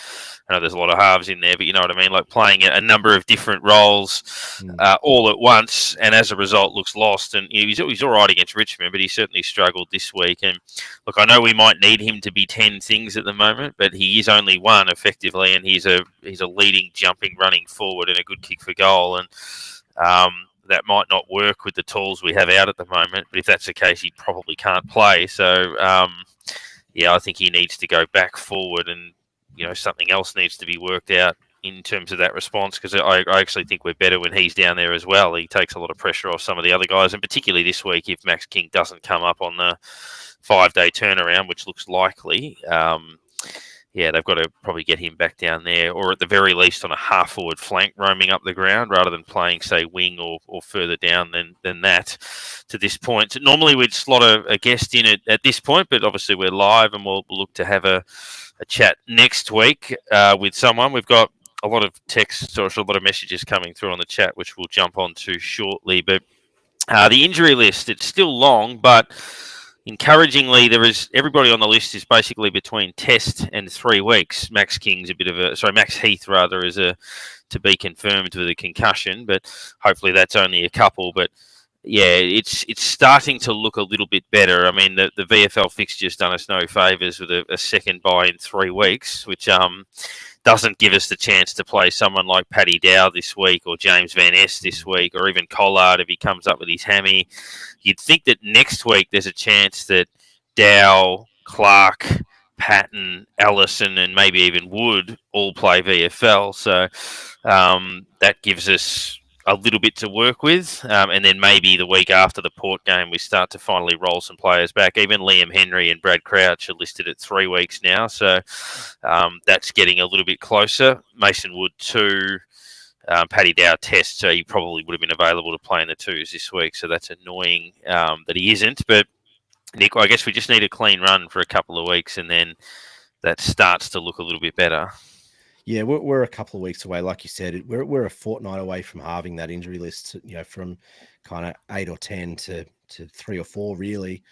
I know there's a lot of halves in there, but you know what I mean? Like playing a number of different roles all at once, and as a result looks lost. And he's all right against Richmond, but he certainly struggled this week. And look, I know we might need him to be 10 things at the moment, but he is only 1 effectively, and he's a leading, jumping, running forward and a good kick for goal. And that might not work with the tools we have out at the moment. But if that's the case, he probably can't play. So, I think he needs to go back forward, and something else needs to be worked out in terms of that response, because I actually think we're better when he's down there as well. He takes a lot of pressure off some of the other guys, and particularly this week, if Max King doesn't come up on the 5-day turnaround, which looks likely, they've got to probably get him back down there, or at the very least on a half-forward flank roaming up the ground, rather than playing, say, wing or further down than that to this point. Normally we'd slot a guest in at this point, but obviously we're live, and we'll look to have a chat next week with someone. We've got a lot of texts or a lot of messages coming through on the chat, which we'll jump onto shortly. But the injury list, it's still long, but encouragingly, everybody on the list is basically between test and 3 weeks. Max Heath rather is to be confirmed with a concussion, but hopefully that's only a couple. But yeah, it's starting to look a little bit better. I mean, the VFL fixture's done us no favours with a second bye in 3 weeks, which doesn't give us the chance to play someone like Paddy Dow this week, or James Van Ness this week, or even Collard if he comes up with his hammy. You'd think that next week there's a chance that Dow, Clark, Patton, Allison, and maybe even Wood all play VFL. So that gives us a little bit to work with, and then maybe the week after the Port game we start to finally roll some players back. Even Liam Henry and Brad Crouch are listed at 3 weeks now, so that's getting a little bit closer. Mason Wood 2, Paddy Dow test, so he probably would have been available to play in the 2s this week, so that's annoying that he isn't. But Nick, I guess we just need a clean run for a couple of weeks, and then that starts to look a little bit better. Yeah, we're a couple of weeks away, like you said. We're a fortnight away from halving that injury list. From kind of 8 or 10 to 3 or 4, really,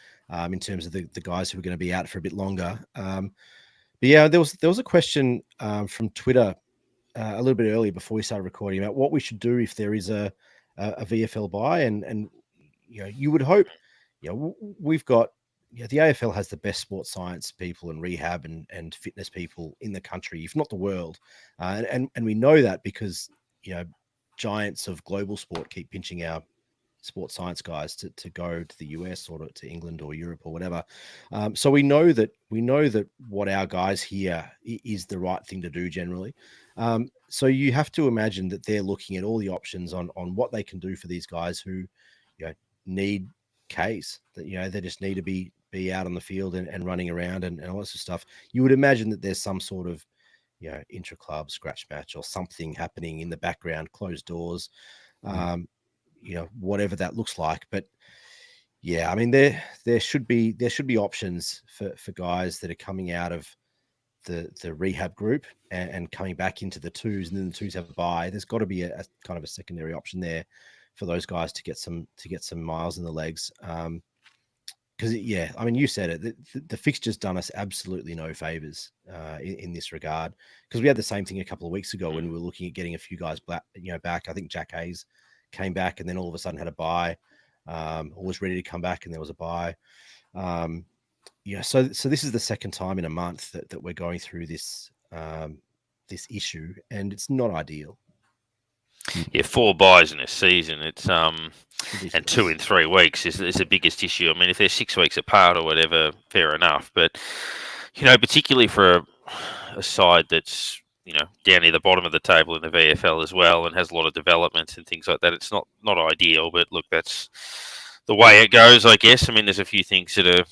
in terms of the guys who are going to be out for a bit longer. But yeah, there was a question from Twitter a little bit earlier before we started recording about what we should do if there is a VFL bye, and you would hope. We've got. The AFL has the best sports science people and rehab and fitness people in the country, if not the world. And we know that because, giants of global sport keep pinching our sports science guys to go to the US or to England or Europe or whatever. So we know that what our guys here is the right thing to do generally. So you have to imagine that they're looking at all the options on what they can do for these guys who, need Ks, that, they just need to be out on the field and running around and all that sort of stuff. You would imagine that there's some sort of, intra-club scratch match or something happening in the background, closed doors, whatever that looks like. But yeah, I mean, there should be options for guys that are coming out of the rehab group and coming back into the 2s, and then the 2s have a bye. There's got to be a kind of a secondary option there for those guys to get some miles in the legs. Because, I mean, you said it, the fixture's done us absolutely no favors in this regard, because we had the same thing a couple of weeks ago when we were looking at getting a few guys back. I think Jack Hayes came back and then all of a sudden had a bye, or was ready to come back and there was a bye. So this is the second time in a month that we're going through this issue, and it's not ideal. Yeah, 4 buys in a season. It's and 2 in 3 weeks is the biggest issue. I mean, if they're 6 weeks apart or whatever, fair enough. But particularly for a side that's down near the bottom of the table in the VFL as well, and has a lot of development and things like that, it's not ideal. But look, that's the way it goes, I guess. I mean, there's a few things that are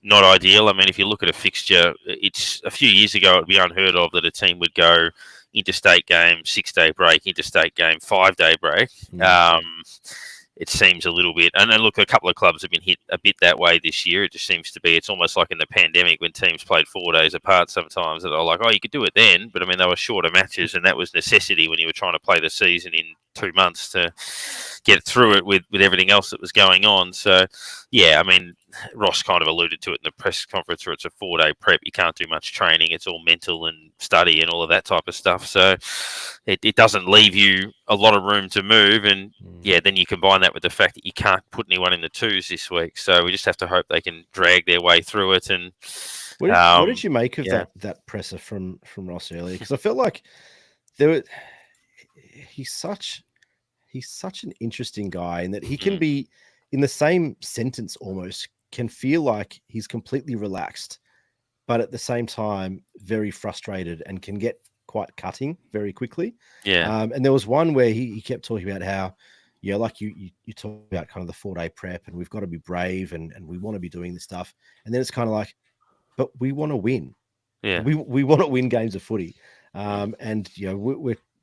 not ideal. I mean, if you look at a fixture, it's a few years ago it'd be unheard of that a team would go interstate game, 6-day break, interstate game, 5-day break. It seems a little bit, and then look, a couple of clubs have been hit a bit that way this year. It just seems to be, it's almost like in the pandemic when teams played 4 days apart sometimes, that are like, oh, you could do it then, but I mean, they were shorter matches, and that was necessity when you were trying to play the season in 2 months to get through it with everything else that was going on. So, yeah, I mean, Ross kind of alluded to it in the press conference where it's a 4-day prep. You can't do much training. It's all mental and study and all of that type of stuff. So it doesn't leave you a lot of room to move. And yeah, then you combine that with the fact that you can't put anyone in the 2s this week. So we just have to hope they can drag their way through it. And what did you make of that presser from Ross earlier? Because I felt like he he's such an interesting guy in that he can be in the same sentence almost can feel like he's completely relaxed, but at the same time very frustrated and can get quite cutting very quickly. Yeah. And there was one where he kept talking about how, like you talk about kind of the 4-day prep and we've got to be brave and we want to be doing this stuff. And then it's kind of like, but we want to win. Yeah. We want to win games of footy. And,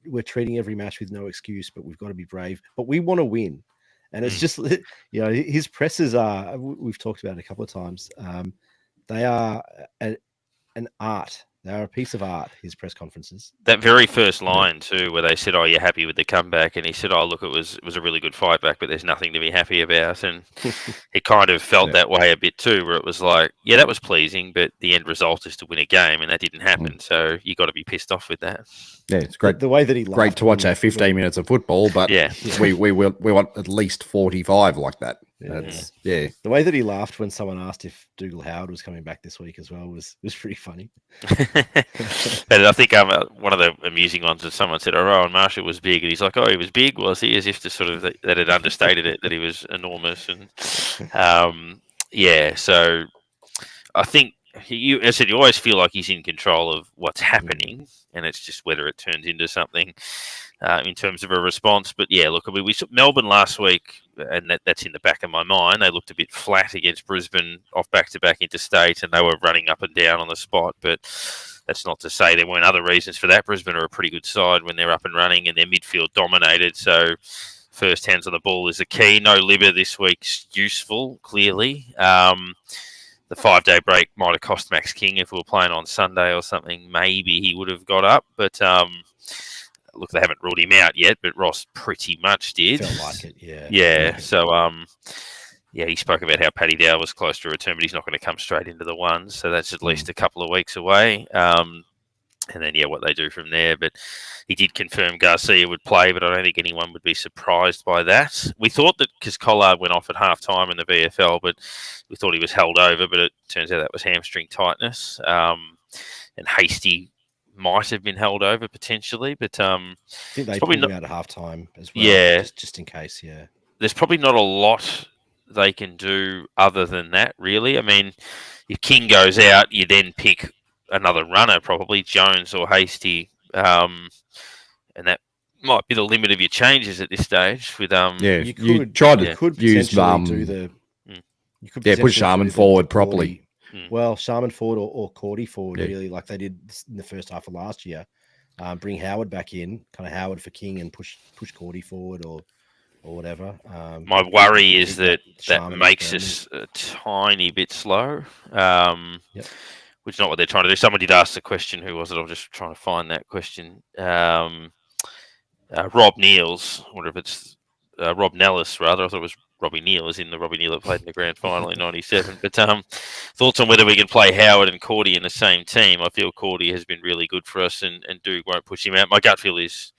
we're treating every match with no excuse, but we've got to be brave, but we want to win. And it's just, his presses are, we've talked about it a couple of times. They are an art. They are a piece of art, his press conferences. That very first line too, where they said, "Oh, you're happy with the comeback?" and he said, "Oh, look, it was a really good fight back, but there's nothing to be happy about." And it kind of felt that way a bit too, where it was like, "Yeah, that was pleasing, but the end result is to win a game, and that didn't happen. So you got to be pissed off with that." Yeah, it's great. The way that he great to watch our 15 minutes of football, but we want at least 45 like that. The way that he laughed when someone asked if Dougal Howard was coming back this week as well was pretty funny. But I think one of the amusing ones is someone said, "Oh, Rowan Marshall was big," and he's like, "Oh, he was big, was he?" As if to sort of that it understated it, that he was enormous. And so I think as I said, you always feel like he's in control of what's happening, and it's just whether it turns into something in terms of a response. But yeah, look, we saw Melbourne last week, and that's in the back of my mind. They looked a bit flat against Brisbane off back-to-back interstate, and they were running up and down on the spot. But that's not to say there weren't other reasons for that. Brisbane are a pretty good side when they're up and running, and their midfield dominated. So first hands on the ball is the key. No liver this week's useful, clearly. The 5-day break might have cost Max King if we were playing on Sunday or something. Maybe he would have got up, but look, they haven't ruled him out yet. But Ross pretty much did. Felt like it, yeah. Yeah. So he spoke about how Paddy Dow was close to return, but he's not going to come straight into the ones. So that's at least a couple of weeks away. And then, what they do from there. But he did confirm Garcia would play, but I don't think anyone would be surprised by that. We thought that because Collard went off at half-time in the VFL, but we thought he was held over, but it turns out that was hamstring tightness. And Hasty might have been held over potentially, but I think they pulled him out at half-time as well. Yeah. Just in case, yeah. There's probably not a lot they can do other than that, really. I mean, if King goes out, you then pick another runner, probably Jones or Hasty, and that might be the limit of your changes at this stage. With you could try to use you could push Sharman forward properly. Well, Sharman forward or Cordy forward, really, like they did in the first half of last year. Bring Howard back in, kind of Howard for King, and push Cordy forward or whatever. My worry is that makes us a tiny bit slow. Which is not what they're trying to do. Someone did ask the question. Who was it? I'm just trying to find that question. Rob Neils. I wonder if it's Rob Nellis, rather. I thought it was Robbie Neal, as in the Robbie Neal that played in the grand final in '97. But thoughts on whether we can play Howard and Cordy in the same team. I feel Cordy has been really good for us, and Duke won't push him out. My gut feel is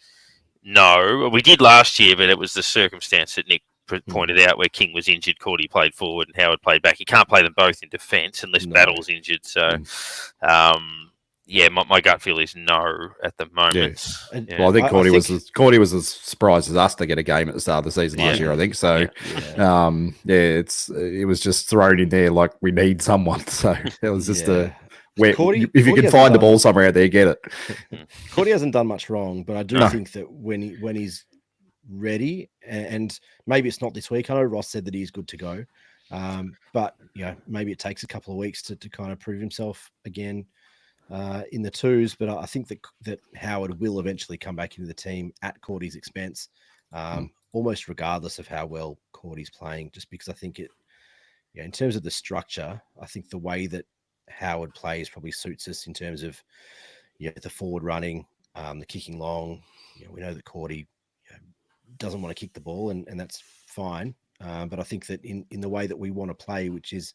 no. We did last year, but it was the circumstance that Nick pointed out where King was injured, Cordy played forward, and Howard played back. You can't play them both in defence unless Battle's injured. So, my gut feel is no at the moment. Yeah. Well, I think Cordy was as surprised as us to get a game at the start of the season last year. I think so. It was just thrown in there like we need someone. So it was just if you can find the ball somewhere out there, get it. Cordy hasn't done much wrong, but I do think that when he's ready, and maybe it's not this week. I know Ross said that he's good to go, but maybe it takes a couple of weeks to kind of prove himself again in the twos. But I think that Howard will eventually come back into the team at Cordy's expense, almost regardless of how well Cordy's playing. Just because I think in terms of the structure, I think the way that Howard plays probably suits us in terms of the forward running, the kicking long. We know that Cordy doesn't want to kick the ball, and that's fine. But I think that in the way that we want to play, which is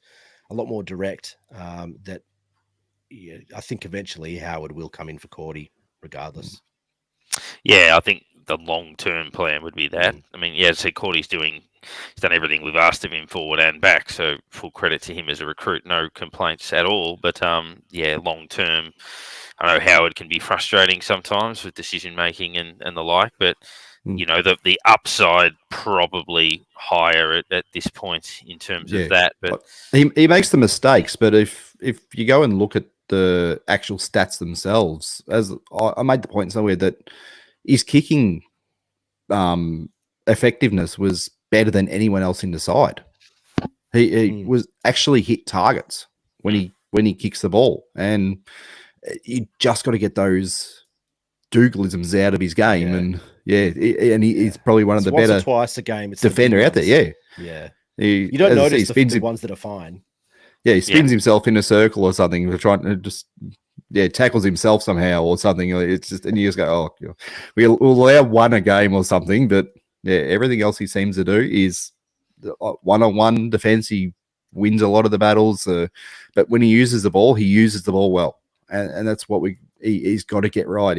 a lot more direct, that I think eventually Howard will come in for Cordy regardless. Yeah, I think the long-term plan would be that. I mean, so Cordy's done everything we've asked of him forward and back, so full credit to him as a recruit, no complaints at all. But long-term, I know Howard can be frustrating sometimes with decision-making and the like, but you know, the upside probably higher at this point in terms of that. But he makes the mistakes. But if you go and look at the actual stats themselves, as I made the point somewhere that his kicking effectiveness was better than anyone else in the side. He was actually hit targets when he kicks the ball, and you just got to get those Dougalisms out of his game. And he's probably one of the better twice a game. It's defender out there. Yeah. You don't notice the ones that are fine. Yeah, he spins himself in a circle or something. Trying to just tackles himself somehow or something. It's just, and you just go, oh, we'll allow one a game or something, but everything else he seems to do is one-on-one defense. He wins a lot of the battles, but when he uses the ball well, and that's what he's got to get right.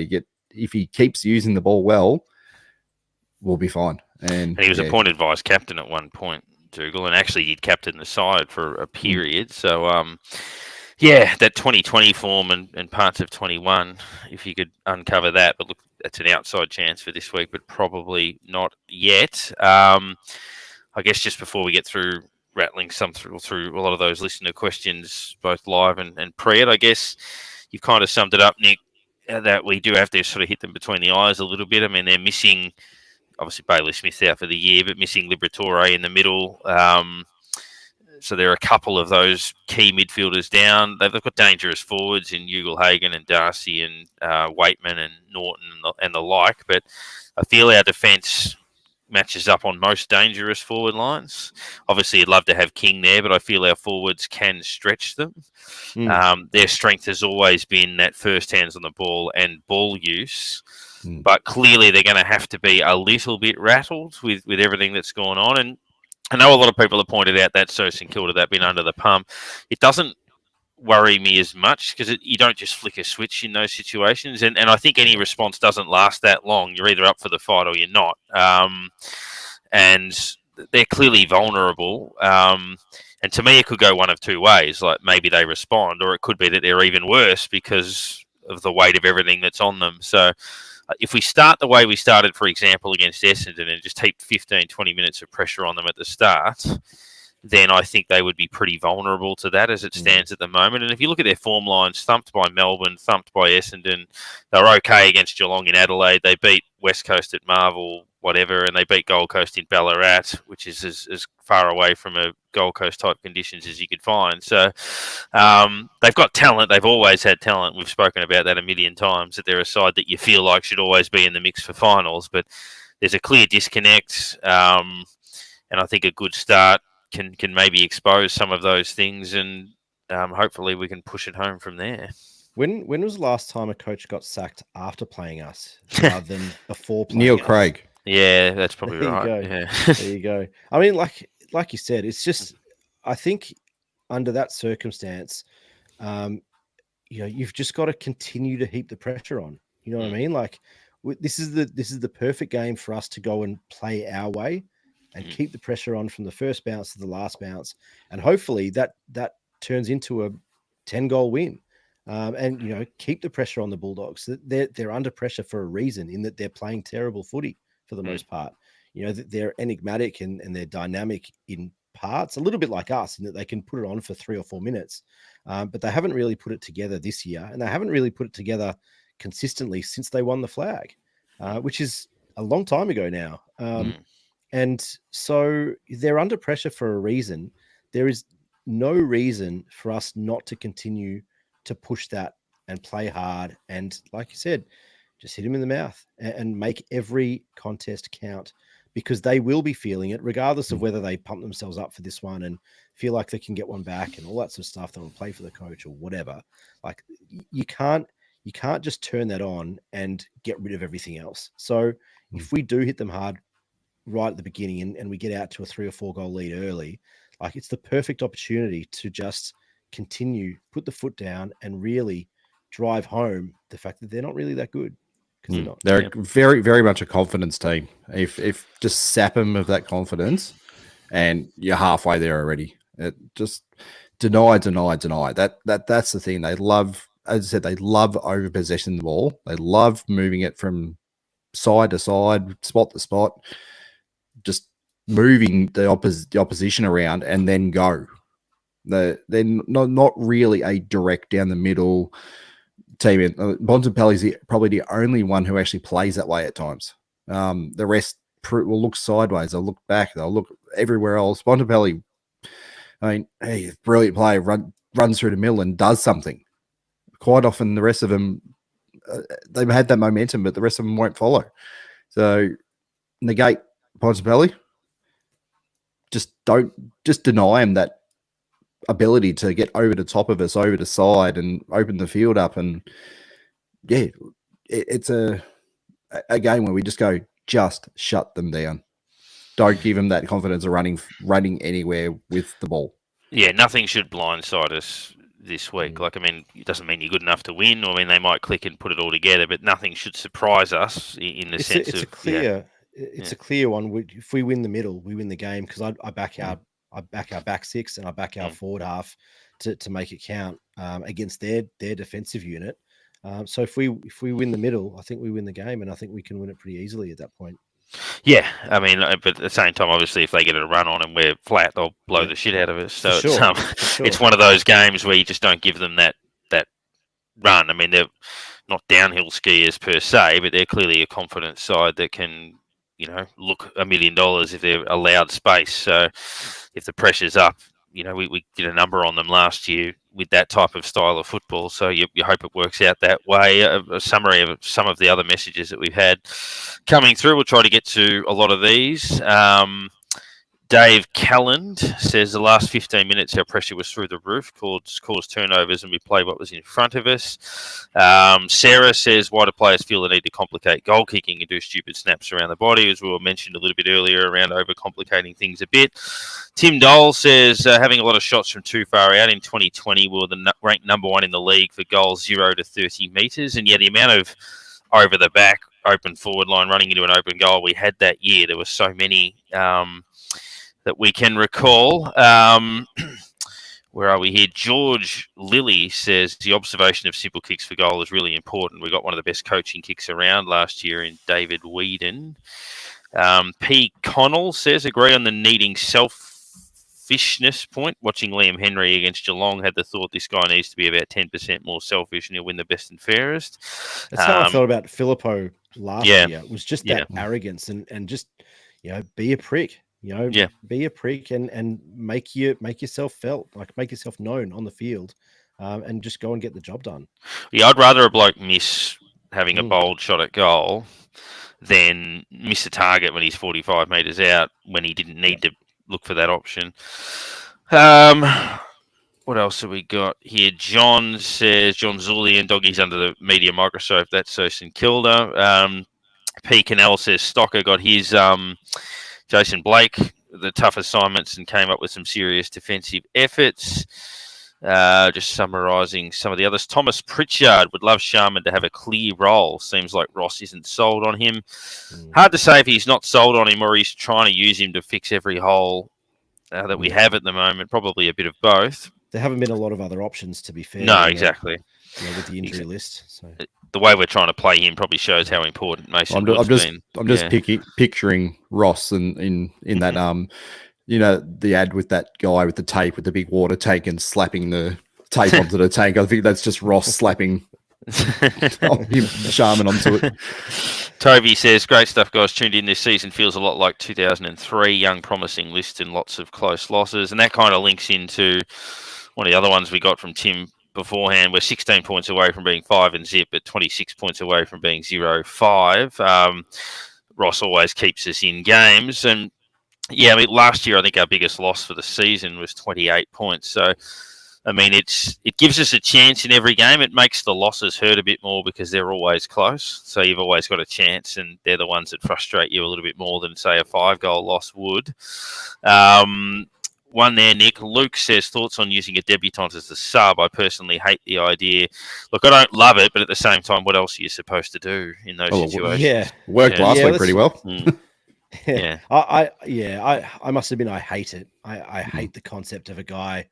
If he keeps using the ball well, we'll be fine. And he was appointed vice captain at one point, Dougal, and actually he'd captained the side for a period. So, that 2020 form and parts of 21, if you could uncover that. But look, that's an outside chance for this week, but probably not yet. I guess just before we get through rattling through a lot of those listener questions, both live and pre-ed, I guess you've kind of summed it up, Nick, that we do have to sort of hit them between the eyes a little bit. I mean, they're missing, obviously Bailey Smith out for the year, but missing Liberatore in the middle. So there are a couple of those key midfielders down. They've got dangerous forwards in Ugle-Hagan and Darcy and Waitman and Norton and the like. But I feel our defence matches up on most dangerous forward lines. Obviously, you'd love to have King there, but I feel our forwards can stretch them. Their strength has always been that first hands on the ball and ball use. But clearly they're going to have to be a little bit rattled with everything that's going on. And I know a lot of people have pointed out that St Kilda, that been under the pump. It doesn't worry me as much because you don't just flick a switch in those situations. And I think any response doesn't last that long. You're either up for the fight or you're not. And they're clearly vulnerable. And to me, it could go one of two ways. Like maybe they respond, or it could be that they're even worse because of the weight of everything that's on them. So if we start the way we started, for example, against Essendon and just heap 15, 20 minutes of pressure on them at the start, then I think they would be pretty vulnerable to that as it stands at the moment. And if you look at their form lines, thumped by Melbourne, thumped by Essendon, they're okay against Geelong in Adelaide. They beat West Coast at Marvel, whatever, and they beat Gold Coast in Ballarat, which is as far away from a Gold Coast type conditions as you could find. So they've got talent. They've always had talent. We've spoken about that a million times, that they're a side that you feel like should always be in the mix for finals. But there's a clear disconnect, and I think a good start can maybe expose some of those things, and hopefully we can push it home from there. When was the last time a coach got sacked after playing us rather than before playing Neil us? Craig. Yeah, that's probably There you right. go. Yeah. There you go. I mean, like you said, it's just, I think under that circumstance, you've just got to continue to heap the pressure on. You know what I mean? Like this is the perfect game for us to go and play our way and keep the pressure on from the first bounce to the last bounce, and hopefully that turns into a 10-goal win. And keep the pressure on the Bulldogs. They're under pressure for a reason, in that they're playing terrible footy for the most part. They're enigmatic and they're dynamic in parts, a little bit like us, in that they can put it on for 3 or 4 minutes. But they haven't really put it together this year, and they haven't really put it together consistently since they won the flag, which is a long time ago now. And so they're under pressure for a reason. There is no reason for us not to continue to push that and play hard. And like you said, just hit him in the mouth and make every contest count, because they will be feeling it, regardless of whether they pump themselves up for this one and feel like they can get one back and all that sort of stuff. They'll play for the coach or whatever. Like you can't just turn that on and get rid of everything else. So if we do hit them hard right at the beginning and we get out to a 3 or 4 goal lead early, like it's the perfect opportunity to just continue, put the foot down and really drive home the fact that they're not really that good. They're very, very much a confidence team. If just sap them of that confidence, and you're halfway there already. Just deny. That's the thing. They love, as I said, they love over possessing the ball. They love moving it from side to side, spot to spot, just moving the opposition around and then go. They're not really a direct down the middle team. Bontempelli's probably the only one who actually plays that way at times. The rest will look sideways. They'll look back. They'll look everywhere else. Bontempelli, I mean, hey, brilliant player, runs through the middle and does something. Quite often, the rest of them, they've had that momentum, but the rest of them won't follow. So negate Bontempelli. Just deny him that ability to get over the top of us, over the side, and open the field up. And yeah, it's a game where we just go, just shut them down. Don't give them that confidence of running anywhere with the ball. Yeah, nothing should blindside us this week. Like, I mean, it doesn't mean you're good enough to win. I mean, they might click and put it all together, but nothing should surprise us in the sense it's of a clear one. If we win the middle, we win the game, because I back our back six and I back our forward half to make it count against their defensive unit. So if we win the middle, I think we win the game, and I think we can win it pretty easily at that point. Yeah, I mean, but at the same time, obviously, if they get a run on and we're flat, they'll blow the shit out of us. So it's one of those games where you just don't give them that run. I mean, they're not downhill skiers per se, but they're clearly a confident side that can, look $1 million if they're allowed space. So if the pressure's up, we did a number on them last year with that type of style of football. So you hope it works out that way. A summary of some of the other messages that we've had coming through. We'll try to get to a lot of these. Dave Calland says the last 15 minutes our pressure was through the roof, caused turnovers, and we played what was in front of us. Sarah says, why do players feel the need to complicate goal kicking and do stupid snaps around the body, as we were mentioned a little bit earlier around overcomplicating things a bit. Tim Dole says, having a lot of shots from too far out in 2020, we were ranked number 1 in the league for goals 0 to 30 metres, and yet the amount of over the back, open forward line, running into an open goal we had that year, there were so many that we can recall. Where are we here? George Lilly says the observation of simple kicks for goal is really important. We got one of the best coaching kicks around last year in David Whedon. P. Connell says, agree on the needing selfishness point. Watching Liam Henry against Geelong, had the thought this guy needs to be about 10% more selfish and he'll win the best and fairest. That's how I felt about Filippo last year. It was just that arrogance and just, be a prick. Be a prick and make yourself felt, like make yourself known on the field, and just go and get the job done. Yeah, I'd rather a bloke miss having a bold shot at goal than miss a target when he's 45 metres out when he didn't need to look for that option. What else have we got here? John says, John Zulian, doggies under the media microscope. That's so St Kilda. P. Cannell says, Stocker got his... Jason Blake, the tough assignments, and came up with some serious defensive efforts. Just summarising some of the others. Thomas Pritchard would love Sharman to have a clear role. Seems like Ross isn't sold on him. Hard to say if he's not sold on him or he's trying to use him to fix every hole that we have at the moment. Probably a bit of both. There haven't been a lot of other options, to be fair. No, exactly. With the injury list. So. The way we're trying to play him probably shows how important Mason Wood's been. I'm just picturing Ross in that the ad with that guy with the tape with the big water tank and slapping the tape onto the tank. I think that's just Ross slapping Sharman onto it. Toby says, great stuff, guys. Tuned in this season. Feels a lot like 2003. Young, promising list and lots of close losses. And that kind of links into one of the other ones we got from Tim beforehand. We're 16 points away from being 5 and zip, but 26 points away from being 0-5. Ross always keeps us in games. And yeah, I mean, last year, I think our biggest loss for the season was 28 points. So, I mean, it gives us a chance in every game. It makes the losses hurt a bit more because they're always close. So you've always got a chance, and they're the ones that frustrate you a little bit more than, say, a 5-goal loss would. One there, Nick. Luke says, thoughts on using a debutant as the sub. I personally hate the idea. Look, I don't love it, but at the same time, what else are you supposed to do in those situations? Yeah. Worked last week pretty well. Yeah. I must admit, I hate it. I hate the concept of a guy,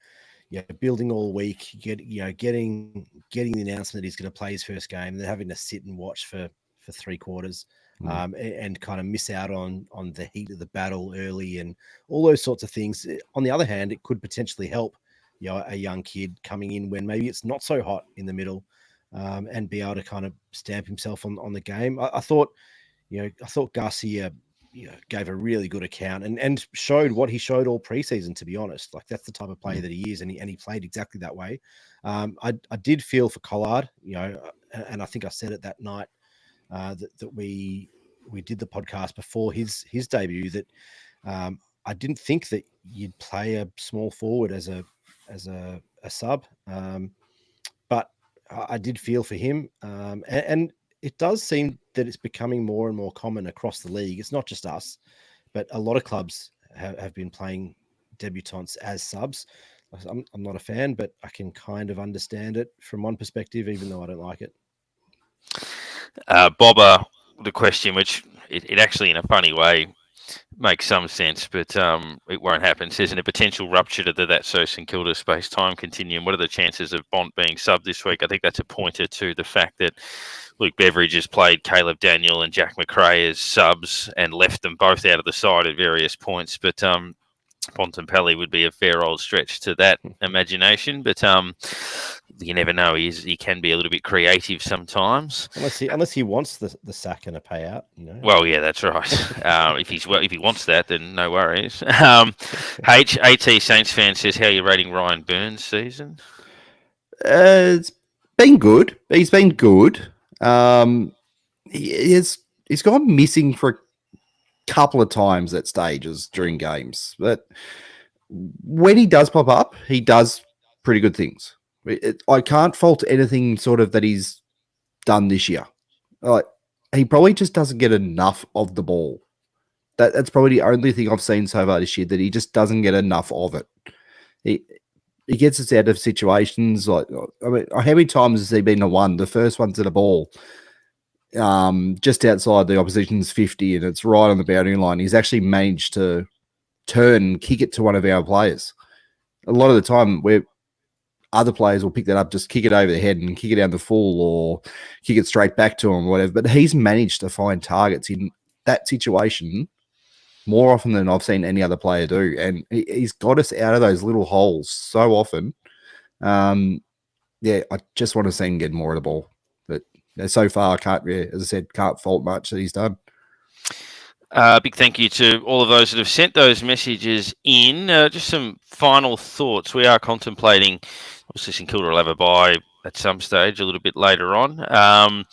building all week, getting the announcement that he's going to play his first game, and then having to sit and watch for for 3/4, and kind of miss out on the heat of the battle early and all those sorts of things. On the other hand, it could potentially help, a young kid coming in when maybe it's not so hot in the middle, and be able to kind of stamp himself on the game. I thought Garcia gave a really good account and showed what he showed all preseason, to be honest. Like, that's the type of player that he is, and he played exactly that way. I did feel for Collard, and I think I said it that night that we did the podcast before his debut, that I didn't think that you'd play a small forward as a sub, but I did feel for him, and it does seem that it's becoming more and more common across the league. It's not just us, but a lot of clubs have been playing debutants as subs. I'm not a fan, but I can kind of understand it from one perspective, even though I don't like it. Bobber, the question, which it actually, in a funny way, makes some sense, but it won't happen. Says, in a potential rupture to the That's So St Kilda space-time continuum, what are the chances of Bont being subbed this week? I think that's a pointer to the fact that Luke Beveridge has played Caleb Daniel and Jack McRae as subs and left them both out of the side at various points, but Bontempelli would be a fair old stretch to that imagination, but you never know. He can be a little bit creative sometimes. Unless he wants the sack and a payout, Well, yeah, that's right. If he wants that, then no worries. AT Saints fan says, how are you rating Ryan Burns' season? It's been good. He's been good. He's gone missing for a couple of times at stages during games, but when he does pop up, he does pretty good things. I can't fault anything sort of that he's done this year. He probably just doesn't get enough of the ball. That's probably the only thing I've seen so far this year, that he just doesn't get enough of it. He gets us out of situations how many times has he been to one? The first one's at a ball just outside the opposition's 50, and it's right on the boundary line. He's actually managed to turn and kick it to one of our players. A lot of the time, where other players will pick that up, just kick it over the head and kick it down the full, or kick it straight back to him, or whatever. But he's managed to find targets in that situation more often than I've seen any other player do, and he's got us out of those little holes so often. I just want to see him get more of the ball. But so far, I can't, as I said, can't fault much that he's done. Big thank you to all of those that have sent those messages in. Just some final thoughts. We are contemplating, obviously St Kilda will have a bye at some stage a little bit later on.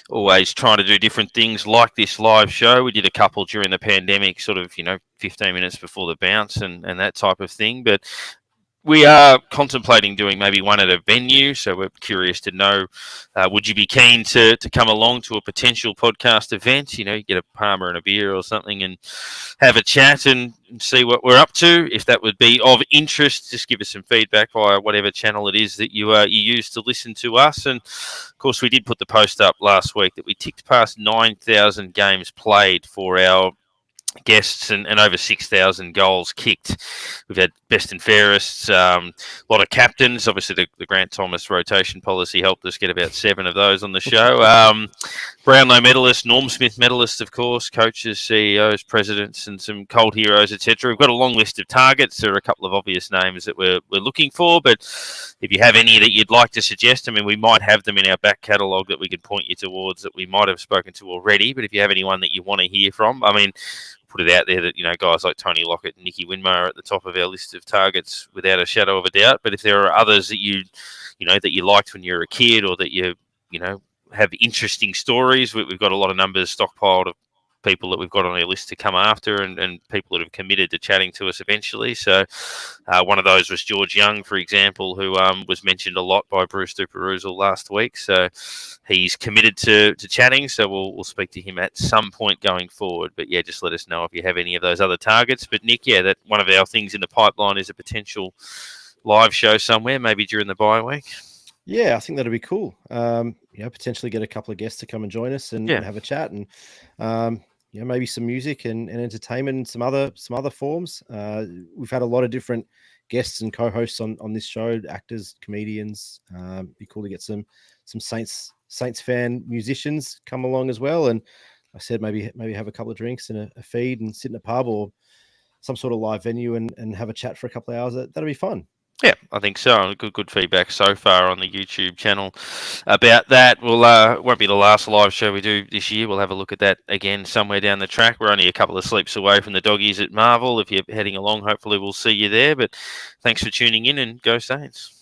Always trying to do different things like this live show. We did a couple during the pandemic, sort of, 15 minutes before the bounce and that type of thing. But we are contemplating doing maybe one at a venue, so we're curious to know, would you be keen to come along to a potential podcast event? Get a Palmer and a beer or something and have a chat and see what we're up to. If that would be of interest, just give us some feedback via whatever channel it is that you use to listen to us. And, of course, we did put the post up last week that we ticked past 9,000 games played for our guests and over 6,000 goals kicked. We've had best and fairest, a lot of captains. Obviously, the Grant Thomas rotation policy helped us get about 7 of those on the show. Brownlow medalists, Norm Smith medalists, of course, coaches, CEOs, presidents, and some cult heroes, etc. We've got a long list of targets. There are a couple of obvious names that we're looking for, but if you have any that you'd like to suggest, we might have them in our back catalogue that we could point you towards that we might have spoken to already. But if you have anyone that you want to hear from, put it out there that, guys like Tony Lockett and Nicky Winmar are at the top of our list of targets without a shadow of a doubt. But if there are others that you liked when you were a kid, or that you have interesting stories, we've got a lot of numbers stockpiled of people that we've got on our list to come after, and people that have committed to chatting to us eventually. So one of those was George Young, for example, who was mentioned a lot by Bruce Duperuzal last week. So he's committed to chatting, so we'll speak to him at some point going forward. But yeah, just let us know if you have any of those other targets. But Nick, that one of our things in the pipeline is a potential live show somewhere, maybe during the bye week. Yeah, I think that'd be cool. Potentially get a couple of guests to come and join us and have a chat, and maybe some music and entertainment and some other forms. We've had a lot of different guests and co-hosts on this show, actors, comedians. Be cool to get some Saints Saints fan musicians come along as well. And I said maybe have a couple of drinks and a feed and sit in a pub or some sort of live venue and have a chat for a couple of hours. That'll be fun. Yeah, I think so. Good feedback so far on the YouTube channel about that. We'll won't be the last live show we do this year. We'll have a look at that again somewhere down the track. We're only a couple of sleeps away from the doggies at Marvel. If you're heading along, hopefully we'll see you there. But thanks for tuning in, and go Saints.